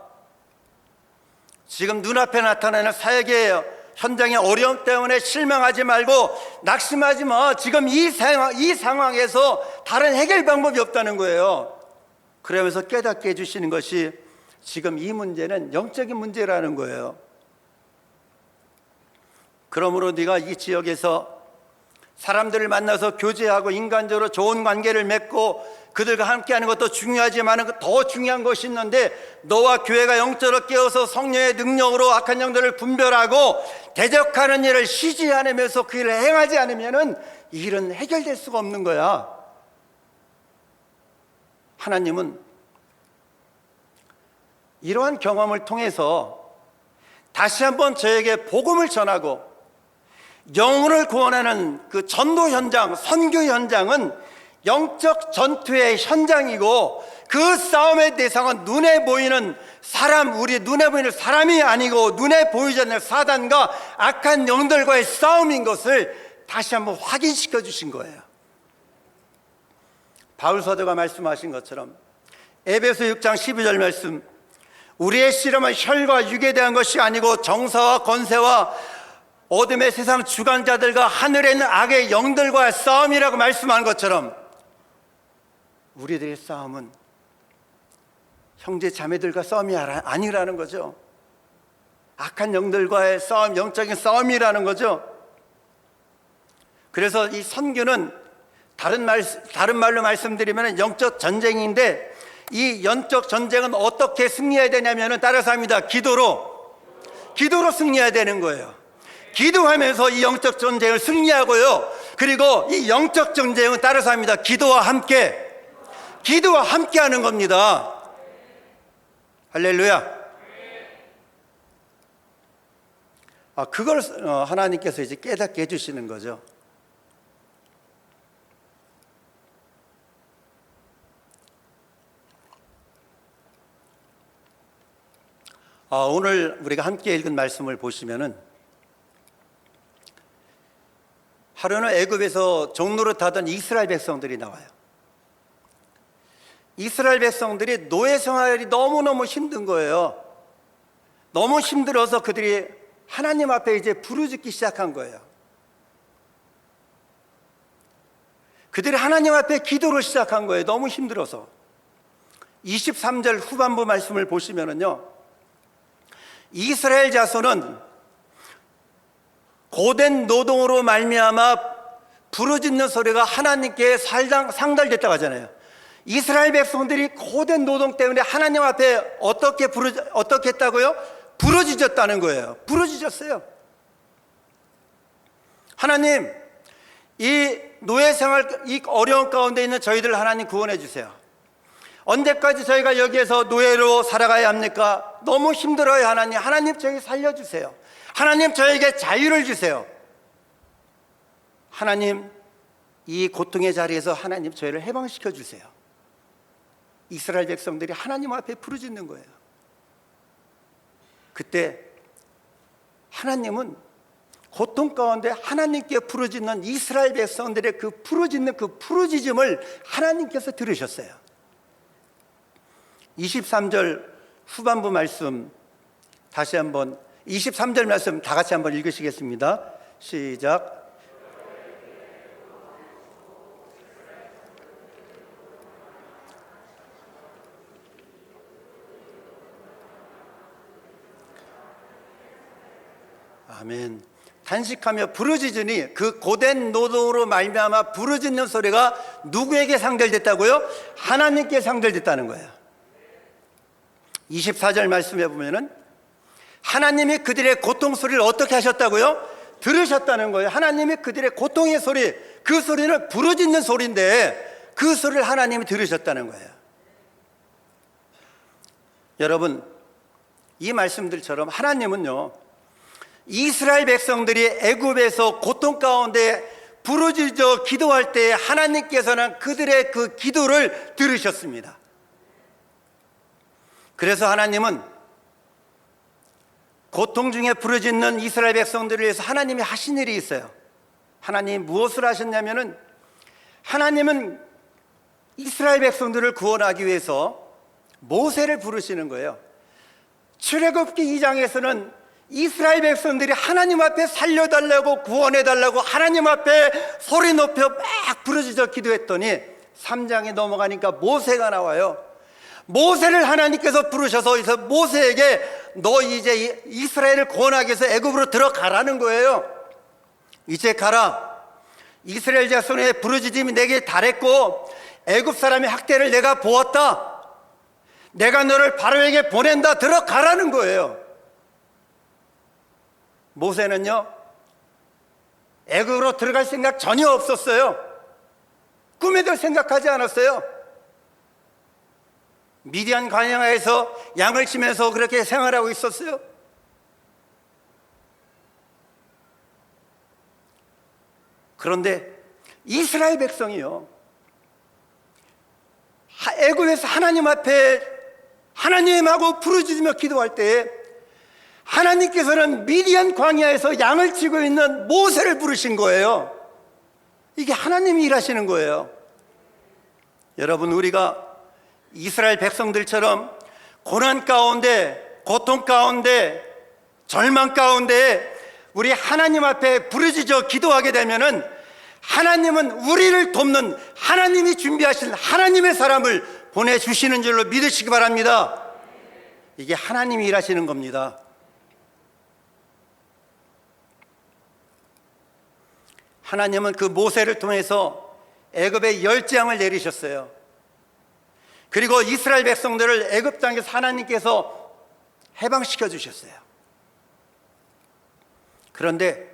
지금 눈앞에 나타나는 사역의 현장의 어려움 때문에 실망하지 말고 낙심하지 마. 지금 이 상황에서 다른 해결 방법이 없다는 거예요. 그러면서 깨닫게 해주시는 것이 지금 이 문제는 영적인 문제라는 거예요. 그러므로 네가 이 지역에서 사람들을 만나서 교제하고 인간적으로 좋은 관계를 맺고 그들과 함께하는 것도 중요하지만 더 중요한 것이 있는데 너와 교회가 영적으로 깨어서 성령의 능력으로 악한 영들을 분별하고 대적하는 일을 쉬지 않으면서 그 일을 행하지 않으면 이 일은 해결될 수가 없는 거야. 하나님은 이러한 경험을 통해서 다시 한번 저에게 복음을 전하고 영혼을 구원하는 그 전도 현장, 선교 현장은 영적 전투의 현장이고 그 싸움의 대상은 눈에 보이는 사람, 우리 눈에 보이는 사람이 아니고 눈에 보이지 않는 사단과 악한 영들과의 싸움인 것을 다시 한번 확인시켜 주신 거예요. 바울 사도가 말씀하신 것처럼 에베소 6장 12절 말씀, 우리의 씨름은 혈과 육에 대한 것이 아니고 정사와 권세와 어둠의 세상 주관자들과 하늘에 있는 악의 영들과의 싸움이라고 말씀하는 것처럼 우리들의 싸움은 형제 자매들과 싸움이 아니라는 거죠. 악한 영들과의 싸움, 영적인 싸움이라는 거죠. 그래서 이 선교는 다른 말로 말씀드리면 영적 전쟁인데 이 영적 전쟁은 어떻게 승리해야 되냐면 따라서 합니다. 기도로 승리해야 되는 거예요. 기도하면서 이 영적 전쟁을 승리하고요. 그리고 이 영적 전쟁은 따라서 합니다. 기도와 함께 하는 겁니다. 할렐루야. 그걸 하나님께서 이제 깨닫게 해주시는 거죠. 오늘 우리가 함께 읽은 말씀을 보시면은 하루는 애굽에서 종노릇하던 이스라엘 백성들이 나와요. 이스라엘 백성들이 노예 생활이 너무너무 힘든 거예요. 너무 힘들어서 그들이 하나님 앞에 이제 부르짖기 시작한 거예요. 그들이 하나님 앞에 기도를 시작한 거예요. 너무 힘들어서. 23절 후반부 말씀을 보시면은요, 이스라엘 자손은 고된 노동으로 말미암아 부르짖는 소리가 하나님께 상달됐다고 하잖아요. 이스라엘 백성들이 고된 노동 때문에 하나님 앞에 어떻게 했다고요? 부르짖었다는 거예요. 부르짖었어요. 하나님, 이 노예 생활, 이 어려운 가운데 있는 저희들 하나님 구원해 주세요. 언제까지 저희가 여기에서 노예로 살아가야 합니까? 너무 힘들어요. 하나님. 하나님 저희 살려주세요. 하나님 저에게 자유를 주세요. 하나님, 이 고통의 자리에서 하나님 저희를 해방시켜 주세요. 이스라엘 백성들이 하나님 앞에 부르짖는 거예요. 그때 하나님은 고통 가운데 하나님께 부르짖는 이스라엘 백성들의 그 부르짖는 그 부르짖음을 하나님께서 들으셨어요. 23절 후반부 말씀 다시 한번, 23절 말씀 다 같이 한번 읽으시겠습니다. 시작. 아멘. 탄식하며 부르짖으니 그 고된 노동으로 말미암아 부르짖는 소리가 누구에게 상달됐다고요? 하나님께 상달됐다는 거예요. 24절 말씀에 보면은 하나님이 그들의 고통 소리를 어떻게 하셨다고요? 들으셨다는 거예요. 하나님이 그들의 고통의 소리, 그 소리는 부르짖는 소리인데 그 소리를 하나님이 들으셨다는 거예요. 여러분, 이 말씀들처럼 하나님은요, 이스라엘 백성들이 애굽에서 고통 가운데 부르짖어 기도할 때 하나님께서는 그들의 그 기도를 들으셨습니다. 그래서 하나님은 고통 중에 부르짖는 이스라엘 백성들을 위해서 하나님이 하신 일이 있어요. 하나님이 무엇을 하셨냐면은, 하나님은 이스라엘 백성들을 구원하기 위해서 모세를 부르시는 거예요. 출애굽기 2장에서는 이스라엘 백성들이 하나님 앞에 살려달라고, 구원해달라고 하나님 앞에 소리 높여 막 부르짖어 기도했더니 3장에 넘어가니까 모세가 나와요. 모세를 하나님께서 부르셔서 모세에게 너 이제 이스라엘을 구원하기 위해서 애굽으로 들어가라는 거예요. 이제 가라. 이스라엘 자손의 부르짖음이 내게 달했고 애굽 사람의 학대를 내가 보았다. 내가 너를 바로에게 보낸다. 들어가라는 거예요. 모세는요, 애굽으로 들어갈 생각 전혀 없었어요. 꿈에도 생각하지 않았어요. 미디안 광야에서 양을 치면서 그렇게 생활하고 있었어요. 그런데 이스라엘 백성이요, 애굽에서 하나님 앞에 하나님하고 부르짖으며 기도할 때 하나님께서는 미디안 광야에서 양을 치고 있는 모세를 부르신 거예요. 이게 하나님이 일하시는 거예요. 여러분, 우리가 이스라엘 백성들처럼 고난 가운데, 고통 가운데, 절망 가운데 우리 하나님 앞에 부르짖어 기도하게 되면은 하나님은 우리를 돕는, 하나님이 준비하신 하나님의 사람을 보내주시는 줄로 믿으시기 바랍니다. 이게 하나님이 일하시는 겁니다. 하나님은 그 모세를 통해서 애굽에 열재앙을 내리셨어요. 그리고 이스라엘 백성들을 애굽 땅에서 하나님께서 해방시켜 주셨어요. 그런데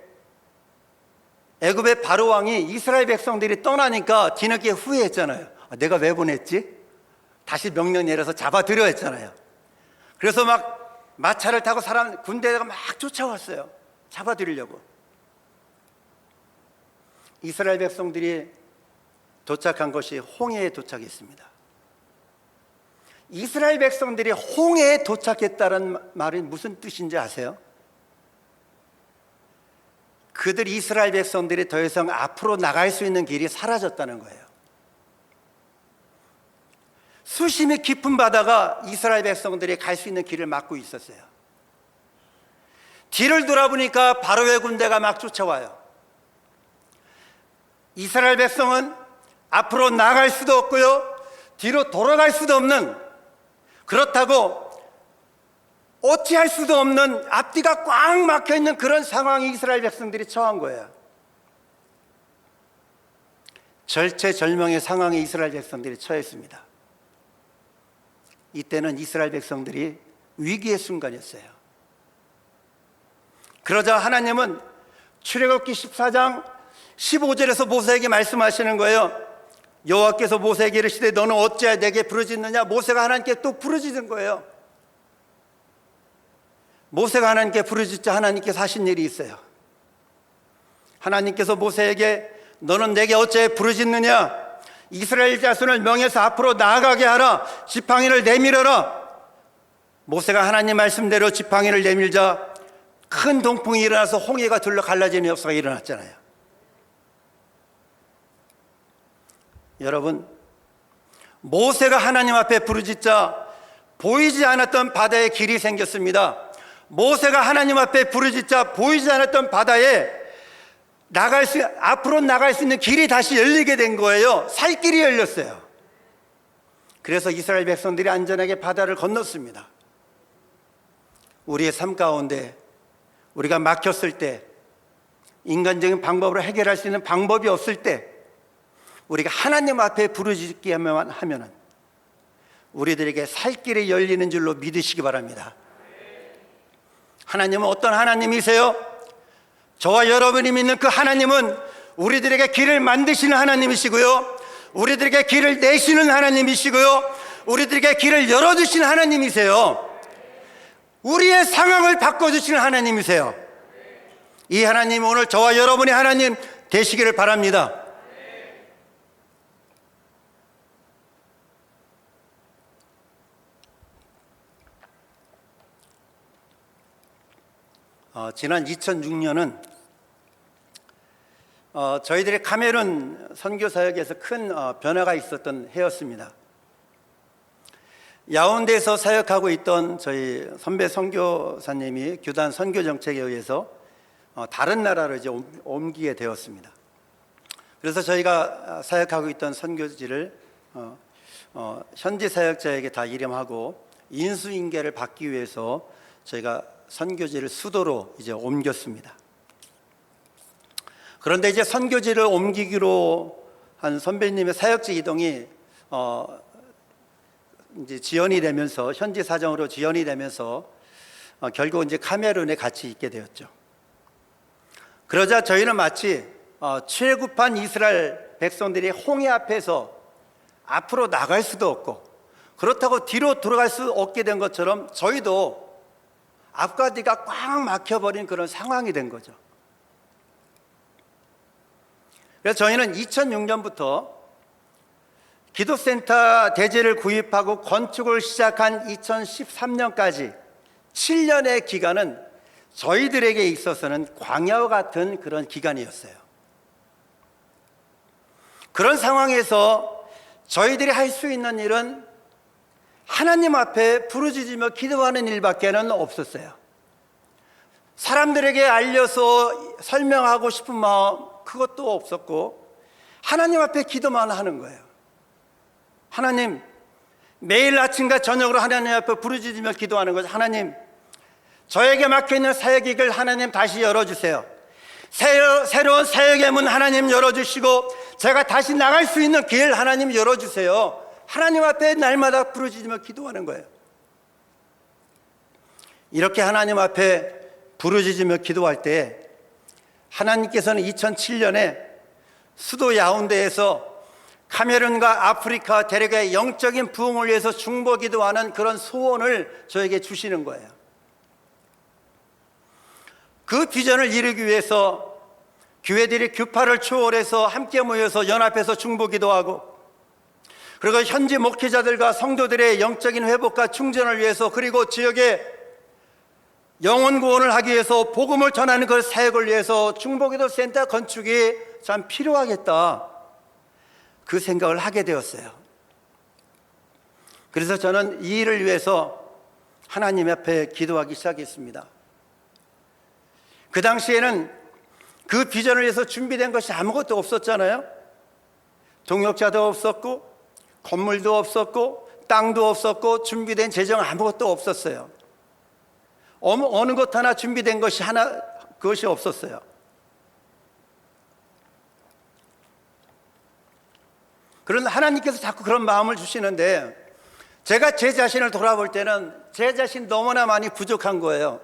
애굽의 바로 왕이 이스라엘 백성들이 떠나니까 뒤늦게 후회했잖아요. 내가 왜 보냈지? 다시 명령 내려서 잡아들여 했잖아요. 그래서 막 마차를 타고 군대가 막 쫓아왔어요. 잡아들이려고. 이스라엘 백성들이 도착한 것이 홍해에 도착했습니다. 이스라엘 백성들이 홍해에 도착했다는 말이 무슨 뜻인지 아세요? 그들 이스라엘 백성들이 더 이상 앞으로 나갈 수 있는 길이 사라졌다는 거예요. 수심이 깊은 바다가 이스라엘 백성들이 갈 수 있는 길을 막고 있었어요. 뒤를 돌아보니까 바로의 군대가 막 쫓아와요. 이스라엘 백성은 앞으로 나갈 수도 없고요, 뒤로 돌아갈 수도 없는, 그렇다고 어찌할 수도 없는, 앞뒤가 꽉 막혀있는 그런 상황에 이스라엘 백성들이 처한 거예요. 절체절명의 상황에 이스라엘 백성들이 처했습니다. 이때는 이스라엘 백성들이 위기의 순간이었어요. 그러자 하나님은 출애굽기 14장 15절에서 모세에게 말씀하시는 거예요. 여호와께서 모세에게 이르시되 너는 어찌하여 내게 부르짖느냐. 모세가 하나님께 또 부르짖은 거예요. 모세가 하나님께 부르짖자 하나님께서 하신 일이 있어요. 하나님께서 모세에게 너는 내게 어찌하여 부르짖느냐, 이스라엘 자손을 명해서 앞으로 나아가게 하라, 지팡이를 내밀어라. 모세가 하나님 말씀대로 지팡이를 내밀자 큰 동풍이 일어나서 홍해가 둘러 갈라지는 역사가 일어났잖아요. 여러분, 모세가 하나님 앞에 부르짖자 보이지 않았던 바다에 길이 생겼습니다. 모세가 하나님 앞에 부르짖자 보이지 않았던 바다에 앞으로 나갈 수 있는 길이 다시 열리게 된 거예요. 살 길이 열렸어요. 그래서 이스라엘 백성들이 안전하게 바다를 건넜습니다. 우리의 삶 가운데 우리가 막혔을 때, 인간적인 방법으로 해결할 수 있는 방법이 없을 때 우리가 하나님 앞에 부르짖기만 하면은 우리들에게 살 길이 열리는 줄로 믿으시기 바랍니다. 하나님은 어떤 하나님이세요? 저와 여러분이 믿는 그 하나님은 우리들에게 길을 만드시는 하나님이시고요, 우리들에게 길을 내시는 하나님이시고요, 우리들에게 길을 열어주시는 하나님이세요. 우리의 상황을 바꿔주시는 하나님이세요. 이 하나님이 오늘 저와 여러분의 하나님 되시기를 바랍니다. 지난 2006년은 저희들의 카메룬 선교 사역에서 큰 변화가 있었던 해였습니다. 야운데에서 사역하고 있던 저희 선배 선교사님이 교단 선교 정책에 의해서 다른 나라로 이제 옮기게 되었습니다. 그래서 저희가 사역하고 있던 선교지를 현지 사역자에게 다 이름하고 인수인계를 받기 위해서 저희가 선교지를 수도로 이제 옮겼습니다. 그런데 이제 선교지를 옮기기로 한 선배님의 사역지 이동이 이제 지연이 되면서, 현지 사정으로 지연이 되면서 결국 이제 카메룬에 같이 있게 되었죠. 그러자 저희는 마치 출애굽한 이스라엘 백성들이 홍해 앞에서 앞으로 나갈 수도 없고 그렇다고 뒤로 돌아갈 수 없게 된 것처럼 저희도 앞과 뒤가 꽉 막혀버린 그런 상황이 된 거죠. 그래서 저희는 2006년부터 기도센터 대지를 구입하고 건축을 시작한 2013년까지 7년의 기간은 저희들에게 있어서는 광야와 같은 그런 기간이었어요. 그런 상황에서 저희들이 할 수 있는 일은 하나님 앞에 부르짖으며 기도하는 일밖에는 없었어요. 사람들에게 알려서 설명하고 싶은 마음, 그것도 없었고 하나님 앞에 기도만 하는 거예요. 하나님, 매일 아침과 저녁으로 하나님 앞에 부르짖으며 기도하는 거죠. 하나님, 저에게 막혀있는 사역의 길 하나님 다시 열어주세요. 새로운 사역의 문 하나님 열어주시고 제가 다시 나갈 수 있는 길 하나님 열어주세요. 하나님 앞에 날마다 부르짖으며 기도하는 거예요. 이렇게 하나님 앞에 부르짖으며 기도할 때 하나님께서는 2007년에 수도 야운데에서 카메룬과 아프리카 대륙의 영적인 부흥을 위해서 중보 기도하는 그런 소원을 저에게 주시는 거예요. 그 비전을 이루기 위해서 교회들이 규파를 초월해서 함께 모여서 연합해서 중보 기도하고, 그리고 현지 목회자들과 성도들의 영적인 회복과 충전을 위해서, 그리고 지역의 영혼 구원을 하기 위해서 복음을 전하는 그 사역을 위해서 중보기도 센터 건축이 참 필요하겠다, 그 생각을 하게 되었어요. 그래서 저는 이 일을 위해서 하나님 앞에 기도하기 시작했습니다. 그 당시에는 그 비전을 위해서 준비된 것이 아무것도 없었잖아요. 동역자도 없었고 건물도 없었고 땅도 없었고 준비된 재정 아무것도 없었어요. 어느 것 하나 준비된 것이 그것이 없었어요. 그런데 하나님께서 자꾸 그런 마음을 주시는데, 제가 제 자신을 돌아볼 때는 제 자신 너무나 많이 부족한 거예요.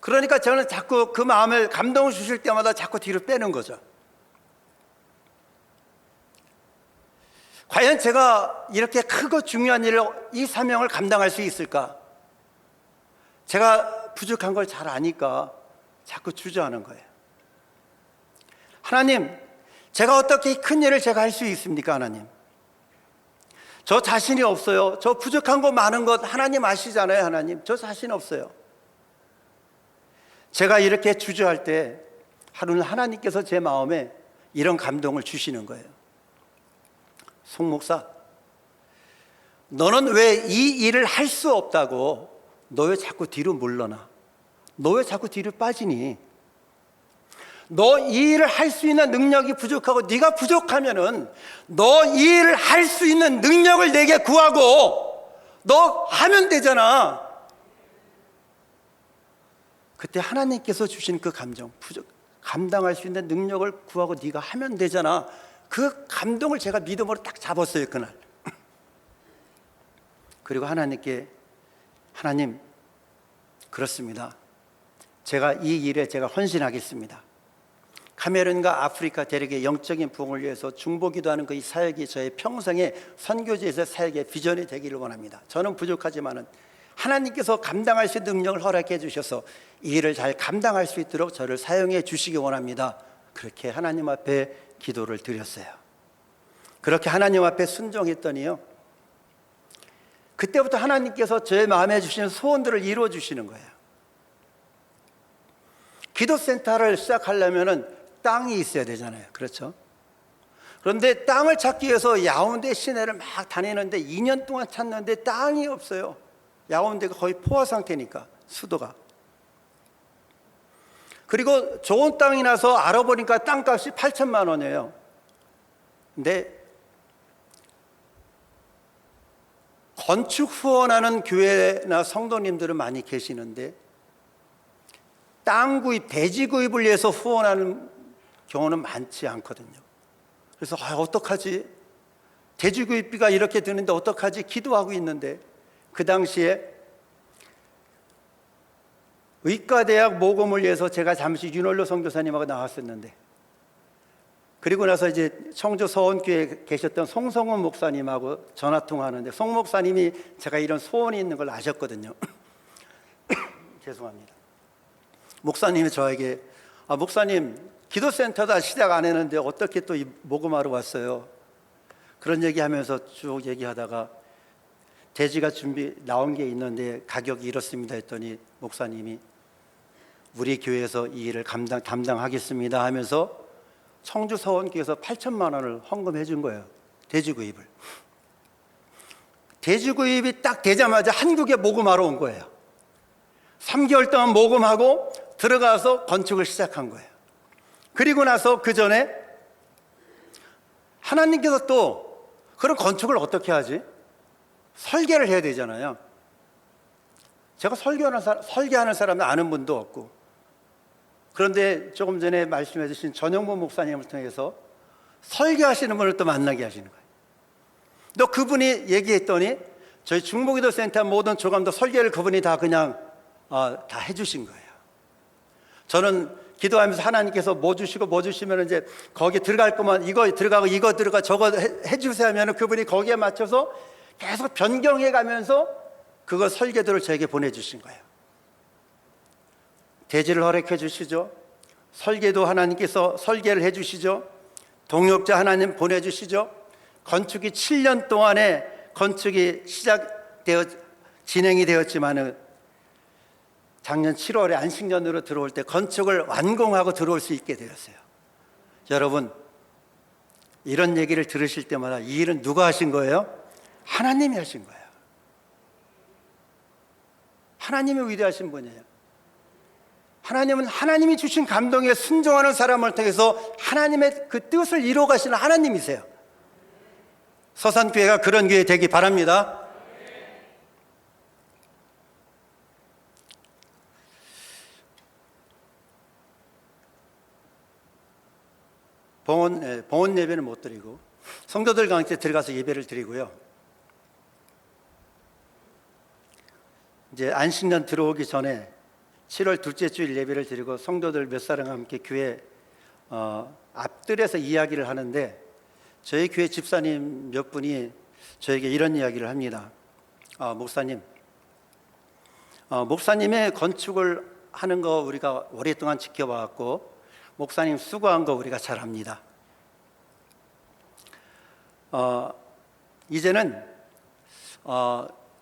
그러니까 저는 자꾸 그 마음을, 감동을 주실 때마다 자꾸 뒤로 빼는 거죠. 과연 제가 이렇게 크고 중요한 일을, 이 사명을 감당할 수 있을까? 제가 부족한 걸 잘 아니까 자꾸 주저하는 거예요. 하나님, 제가 어떻게 큰 일을 제가 할 수 있습니까? 하나님, 저 자신이 없어요. 저 부족한 거 많은 것 하나님 아시잖아요. 하나님, 저 자신 없어요. 제가 이렇게 주저할 때 하나님께서 제 마음에 이런 감동을 주시는 거예요. 송 목사, 너는 왜 이 일을 할 수 없다고, 너 왜 자꾸 뒤로 물러나? 너 왜 자꾸 뒤로 빠지니? 너 이 일을 할 수 있는 능력이 부족하고, 네가 부족하면은 너 이 일을 할 수 있는 능력을 내게 구하고 너 하면 되잖아. 그때 하나님께서 주신 그 감정, 감당할 수 있는 능력을 구하고 네가 하면 되잖아, 그 감동을 제가 믿음으로 딱 잡았어요, 그날. 그리고 하나님께, 하나님, 그렇습니다. 제가 이 일에 제가 헌신하겠습니다. 카메룬과 아프리카 대륙의 영적인 부흥을 위해서 중보기도하는 그 이 사역이 저의 평생의 선교지에서 사역의 비전이 되기를 원합니다. 저는 부족하지만은 하나님께서 감당할 수 있는 능력을 허락해 주셔서 이 일을 잘 감당할 수 있도록 저를 사용해 주시기 원합니다. 그렇게 하나님 앞에 기도를 드렸어요. 그렇게 하나님 앞에 순종했더니요, 그때부터 하나님께서 제 마음에 주시는 소원들을 이루어 주시는 거예요. 기도센터를 시작하려면 땅이 있어야 되잖아요. 그렇죠? 그런데 땅을 찾기 위해서 야운데 시내를 막 다니는데 2년 동안 찾는데 땅이 없어요. 야운데가 거의 포화 상태니까, 수도가. 그리고 좋은 땅이 나서 알아보니까 땅값이 8천만 원이에요. 근데 건축 후원하는 교회나 성도님들은 많이 계시는데 땅 구입, 대지 구입을 위해서 후원하는 경우는 많지 않거든요. 그래서 어떡하지? 대지 구입비가 이렇게 드는데 어떡하지? 기도하고 있는데, 그 당시에 의과대학 모금을 위해서 제가 잠시 윤월로 선교사님하고 나왔었는데, 그리고 나서 이제 청주 서원교회에 계셨던 송성훈 목사님하고 전화통화하는데, 송 목사님이 제가 이런 소원이 있는 걸 아셨거든요. 죄송합니다. 목사님이 저에게, 목사님, 기도센터도 시작 안 했는데 어떻게 또 이 모금하러 왔어요? 그런 얘기하면서 쭉 얘기하다가 대지가 나온 게 있는데 가격이 이렇습니다 했더니, 목사님이 우리 교회에서 이 일을 담당하겠습니다 하면서 청주 서원교회에서 8천만 원을 헌금해 준 거예요. 대지 구입을. 대지 구입이 딱 되자마자 한국에 모금하러 온 거예요. 3개월 동안 모금하고 들어가서 건축을 시작한 거예요. 그리고 나서 그 전에 하나님께서 또, 그런 건축을 어떻게 하지? 설계를 해야 되잖아요. 제가 설계하는 사람은 아는 분도 없고, 그런데 조금 전에 말씀해 주신 전영범 목사님을 통해서 설계하시는 분을 또 만나게 하시는 거예요. 또 그분이 얘기했더니 저희 중보기도 센터 모든 조감도 설계를 그분이 다 그냥 다 해주신 거예요. 저는 기도하면서 하나님께서 뭐 주시고 뭐 주시면 이제 거기 들어갈 거면 이거 들어가고 이거 들어가 저거 해주세요 하면 그분이 거기에 맞춰서 계속 변경해 가면서 그거 설계도를 저에게 보내주신 거예요. 대지를 허락해 주시죠. 설계도 하나님께서 설계를 해 주시죠. 동역자 하나님 보내주시죠. 건축이 7년 동안에 건축이 진행이 되었지만은 작년 7월에 안식년으로 들어올 때 건축을 완공하고 들어올 수 있게 되었어요. 여러분, 이런 얘기를 들으실 때마다 이 일은 누가 하신 거예요? 하나님이 하신 거예요. 하나님이 위대하신 분이에요. 하나님은 하나님이 주신 감동에 순종하는 사람을 통해서 하나님의 그 뜻을 이루어 가시는 하나님이세요. 서산교회가 그런 교회 되기 바랍니다. 봉헌 예배는 못 드리고 성도들 가운데 들어가서 예배를 드리고요. 이제 안식년 들어오기 전에 7월 둘째 주일 예배를 드리고 성도들 몇 사람과 함께 교회 앞뜰에서 이야기를 하는데 저희 교회 집사님 몇 분이 저에게 이런 이야기를 합니다. 목사님의 건축을 하는 거 우리가 오랫동안 지켜봐왔고 목사님 수고한 거 우리가 잘 압니다. 이제는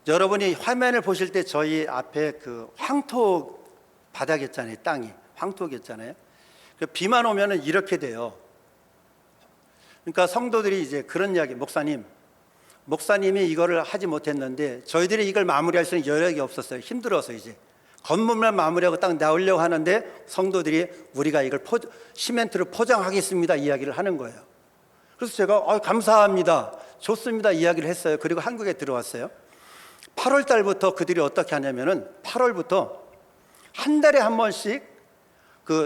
여러분이 화면을 보실 때 저희 앞에 그 황토 바닥이었잖아요. 땅이 황토였잖아요. 비만 오면은 이렇게 돼요. 그러니까 성도들이 이제 그런 이야기, 목사님이 이거를 하지 못했는데 저희들이 이걸 마무리할 수 있는 여력이 없었어요. 힘들어서 이제 건물만 마무리하고 딱 나오려고 하는데 성도들이 우리가 이걸 시멘트로 포장하겠습니다 이야기를 하는 거예요. 그래서 제가 감사합니다, 좋습니다 이야기를 했어요. 그리고 한국에 들어왔어요. 8월 달부터 그들이 어떻게 하냐면은 8월부터 한 달에 한 번씩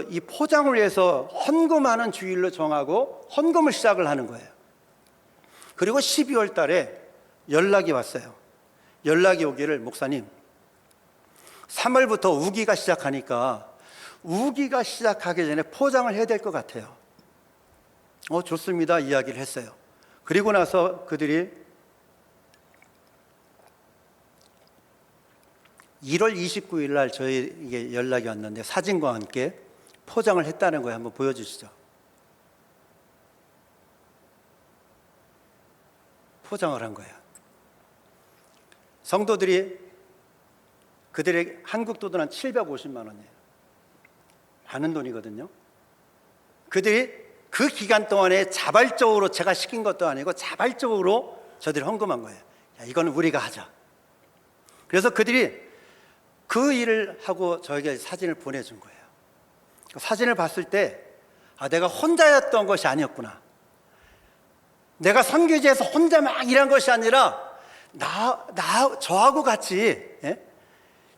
이 포장을 위해서 헌금하는 주일로 정하고 헌금을 시작을 하는 거예요. 그리고 12월 달에 연락이 왔어요. 연락이 오기를, 목사님 3월부터 우기가 시작하니까 우기가 시작하기 전에 포장을 해야 될 것 같아요. 좋습니다 이야기를 했어요. 그리고 나서 그들이 1월 29일 날 저희에게 연락이 왔는데 사진과 함께 포장을 했다는 거예요. 한번 보여주시죠. 포장을 한 거예요. 성도들이 그들의 한국 돈은 한 750만 원이에요. 많은 돈이거든요. 그들이 그 기간 동안에 자발적으로, 제가 시킨 것도 아니고 자발적으로 저들이 헌금한 거예요. 이거는 우리가 하자. 그래서 그들이 그 일을 하고 저에게 사진을 보내준 거예요. 사진을 봤을 때 내가 혼자였던 것이 아니었구나. 내가 선교지에서 혼자 막 일한 것이 아니라 저하고 같이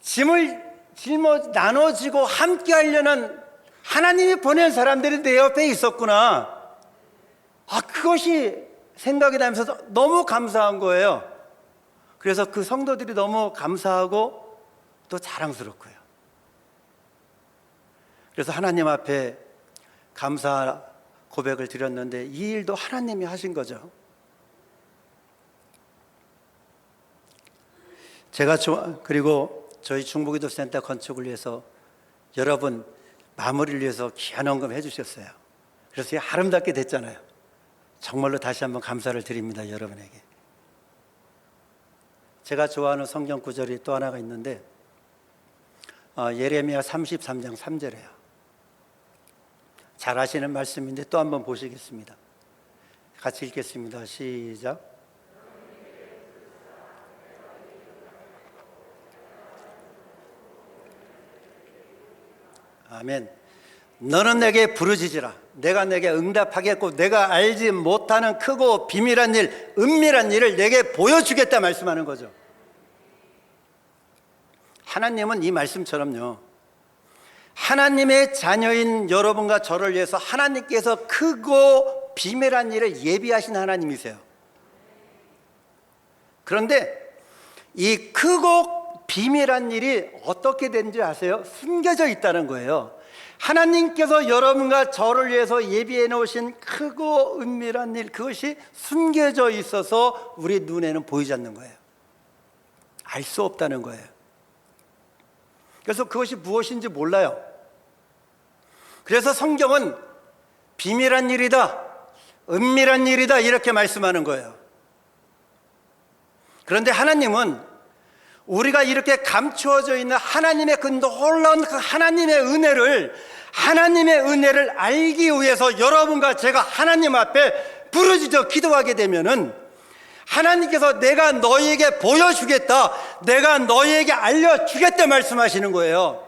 짐을 짊어 나눠지고 함께 하려는 하나님이 보낸 사람들이 내 옆에 있었구나. 그것이 생각이 나면서 너무 감사한 거예요. 그래서 그 성도들이 너무 감사하고 또 자랑스럽고요. 그래서 하나님 앞에 감사 고백을 드렸는데 이 일도 하나님이 하신 거죠. 그리고 저희 중보기도센터 건축을 위해서 여러분 마무리를 위해서 귀한 헌금 해주셨어요. 그래서 아름답게 됐잖아요. 정말로 다시 한번 감사를 드립니다, 여러분에게. 제가 좋아하는 성경 구절이 또 하나가 있는데 예레미야 33장 3절이에요. 잘 아시는 말씀인데 또 한번 보시겠습니다. 같이 읽겠습니다. 시작. 아멘. 너는 내게 부르짖으라. 내가 내게 응답하겠고 내가 알지 못하는 크고 비밀한 일, 은밀한 일을 내게 보여주겠다 말씀하는 거죠. 하나님은 이 말씀처럼요, 하나님의 자녀인 여러분과 저를 위해서 하나님께서 크고 비밀한 일을 예비하신 하나님이세요. 그런데 이 크고 비밀한 일이 어떻게 되는지 아세요? 숨겨져 있다는 거예요. 하나님께서 여러분과 저를 위해서 예비해 놓으신 크고 은밀한 일, 그것이 숨겨져 있어서 우리 눈에는 보이지 않는 거예요. 알 수 없다는 거예요. 그래서 그것이 무엇인지 몰라요. 그래서 성경은 비밀한 일이다, 은밀한 일이다 이렇게 말씀하는 거예요. 그런데 하나님은 우리가 이렇게 감추어져 있는 하나님의 그 놀라운 그 하나님의 은혜를 알기 위해서 여러분과 제가 하나님 앞에 부르짖어 기도하게 되면은 하나님께서 내가 너희에게 보여주겠다, 내가 너희에게 알려주겠다 말씀하시는 거예요.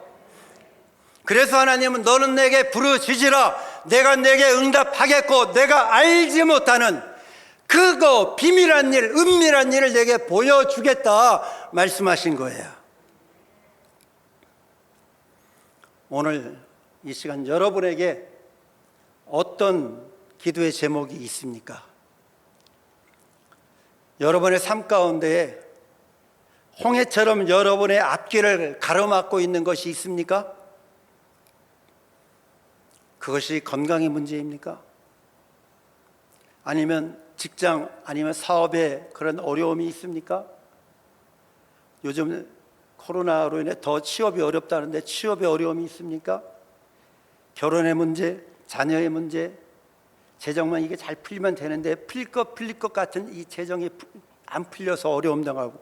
그래서 하나님은 너는 내게 부르짖으라, 내가 내게 응답하겠고 내가 알지 못하는 그거 비밀한 일, 은밀한 일을 내게 보여주겠다 말씀하신 거예요. 오늘 이 시간 여러분에게 어떤 기도의 제목이 있습니까? 여러분의 삶 가운데 홍해처럼 여러분의 앞길을 가로막고 있는 것이 있습니까? 그것이 건강의 문제입니까? 아니면 직장, 아니면 사업에 그런 어려움이 있습니까? 요즘 코로나로 인해 더 취업이 어렵다는데 취업에 어려움이 있습니까? 결혼의 문제, 자녀의 문제, 재정만 이게 잘 풀리면 되는데 풀릴 것 같은 이 재정이 안 풀려서 어려움 당하고,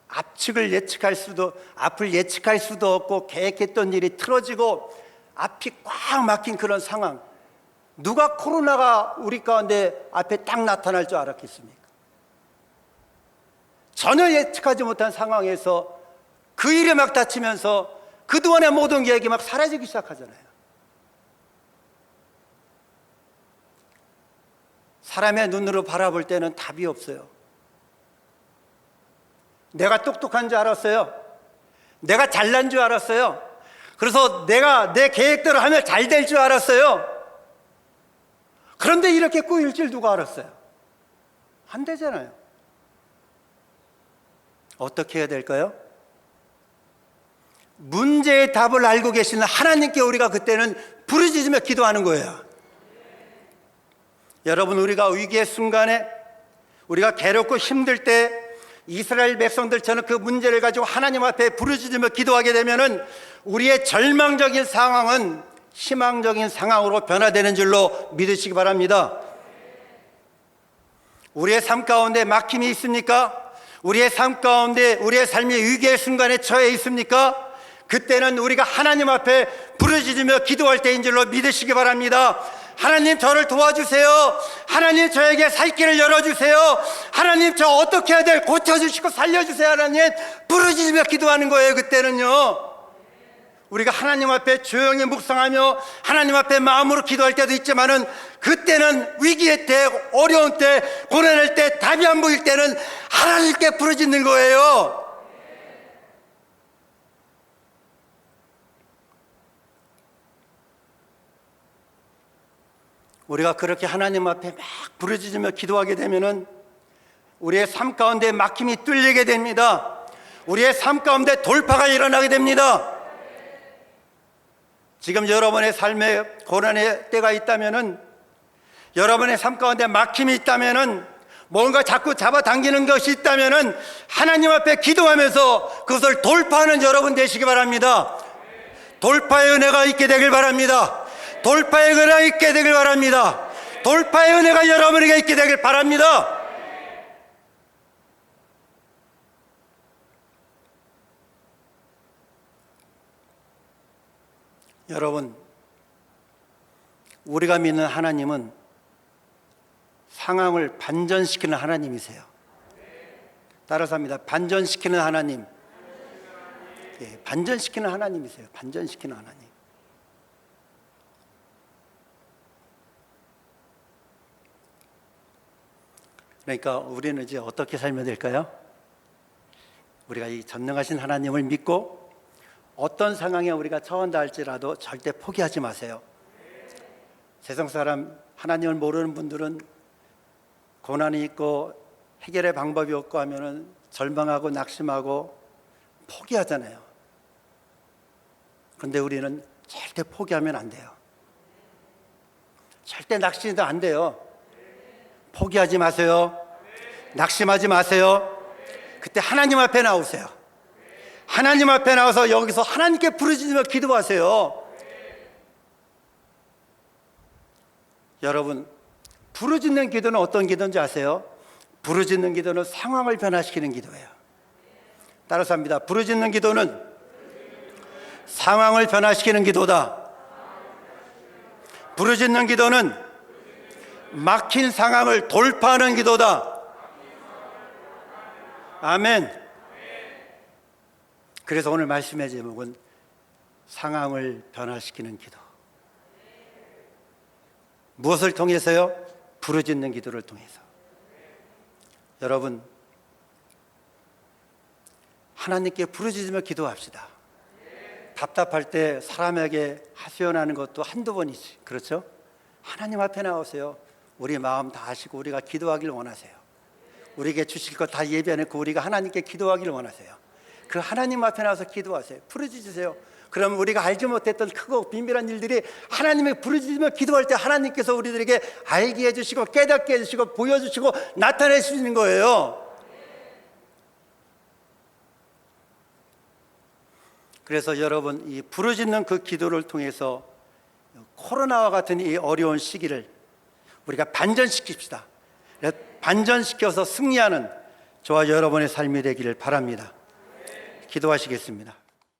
앞을 예측할 수도 없고 계획했던 일이 틀어지고 앞이 꽉 막힌 그런 상황. 누가 코로나가 우리 가운데 앞에 딱 나타날 줄 알았겠습니까? 전혀 예측하지 못한 상황에서 그 일이 막 닥치면서 그동안의 모든 계획이 막 사라지기 시작하잖아요. 사람의 눈으로 바라볼 때는 답이 없어요. 내가 똑똑한 줄 알았어요. 내가 잘난 줄 알았어요. 그래서 내가 내 계획대로 하면 잘 될 줄 알았어요. 그런데 이렇게 꼬일 줄 누가 알았어요? 안 되잖아요. 어떻게 해야 될까요? 문제의 답을 알고 계시는 하나님께 우리가 그때는 부르짖으며 기도하는 거예요. 여러분, 우리가 위기의 순간에, 우리가 괴롭고 힘들 때 이스라엘 백성들처럼 그 문제를 가지고 하나님 앞에 부르짖으며 기도하게 되면은 우리의 절망적인 상황은 희망적인 상황으로 변화되는 줄로 믿으시기 바랍니다. 우리의 삶 가운데 막힘이 있습니까? 우리의 삶 가운데 우리의 삶이 위기의 순간에 처해 있습니까? 그때는 우리가 하나님 앞에 부르짖으며 기도할 때인 줄로 믿으시기 바랍니다. 하나님, 저를 도와주세요. 하나님, 저에게 살 길을 열어주세요. 하나님, 저 어떻게 해야 돼? 고쳐주시고 살려주세요. 하나님, 부르짖으며 기도하는 거예요. 그때는요, 우리가 하나님 앞에 조용히 묵상하며 하나님 앞에 마음으로 기도할 때도 있지만은, 그때는 위기의 때, 어려운 때, 고난할 때, 답이 안 보일 때는 하나님께 부르짖는 거예요. 우리가 그렇게 하나님 앞에 막 부르짖으며 기도하게 되면은 우리의 삶 가운데 막힘이 뚫리게 됩니다. 우리의 삶 가운데 돌파가 일어나게 됩니다. 지금 여러분의 삶에 고난의 때가 있다면은, 여러분의 삶 가운데 막힘이 있다면은, 뭔가 자꾸 잡아당기는 것이 있다면은 하나님 앞에 기도하면서 그것을 돌파하는 여러분 되시기 바랍니다. 돌파의 은혜가 있게 되길 바랍니다. 돌파의 은혜가 있게 되길 바랍니다. 돌파의 은혜가 여러분에게 있게 되길 바랍니다. 여러분, 우리가 믿는 하나님은 상황을 반전시키는 하나님이세요. 따라서 합니다. 반전시키는 하나님. 예, 반전시키는 하나님이세요. 반전시키는 하나님. 그러니까 우리는 이제 어떻게 살면 될까요? 우리가 이 전능하신 하나님을 믿고 어떤 상황에 우리가 처한다 할지라도 절대 포기하지 마세요. 세상 사람, 하나님을 모르는 분들은 고난이 있고 해결의 방법이 없고 하면은 절망하고 낙심하고 포기하잖아요. 그런데 우리는 절대 포기하면 안 돼요. 절대 낙심도 안 돼요. 포기하지 마세요. 낙심하지 마세요. 그때 하나님 앞에 나오세요. 하나님 앞에 나와서 여기서 하나님께 부르짖으며 기도하세요. 여러분, 부르짖는 기도는 어떤 기도인지 아세요? 부르짖는 기도는 상황을 변화시키는 기도예요. 따라서 합니다. 부르짖는 기도는 상황을 변화시키는 기도다. 부르짖는 기도는 막힌 상황을 돌파하는 기도다. 아멘. 그래서 오늘 말씀의 제목은 상황을 변화시키는 기도. 무엇을 통해서요? 부르짖는 기도를 통해서. 여러분, 하나님께 부르짖으며 기도합시다. 답답할 때 사람에게 하소연하는 것도 한두 번이지, 그렇죠? 하나님 앞에 나오세요. 우리 마음 다 아시고 우리가 기도하기를 원하세요. 우리에게 주실 것 다 예비해놓고 우리가 하나님께 기도하기를 원하세요. 그 하나님 앞에 나와서 기도하세요. 부르짖으세요. 그럼 우리가 알지 못했던 크고 비밀한 일들이 하나님의 부르짖으며 기도할 때 하나님께서 우리들에게 알게 해주시고 깨닫게 해주시고 보여주시고 나타내 주시는 거예요. 그래서 여러분, 이 부르짖는 그 기도를 통해서 코로나와 같은 이 어려운 시기를 우리가 반전시킵시다. 반전시켜서 승리하는 저와 여러분의 삶이 되기를 바랍니다. 기도하시겠습니다.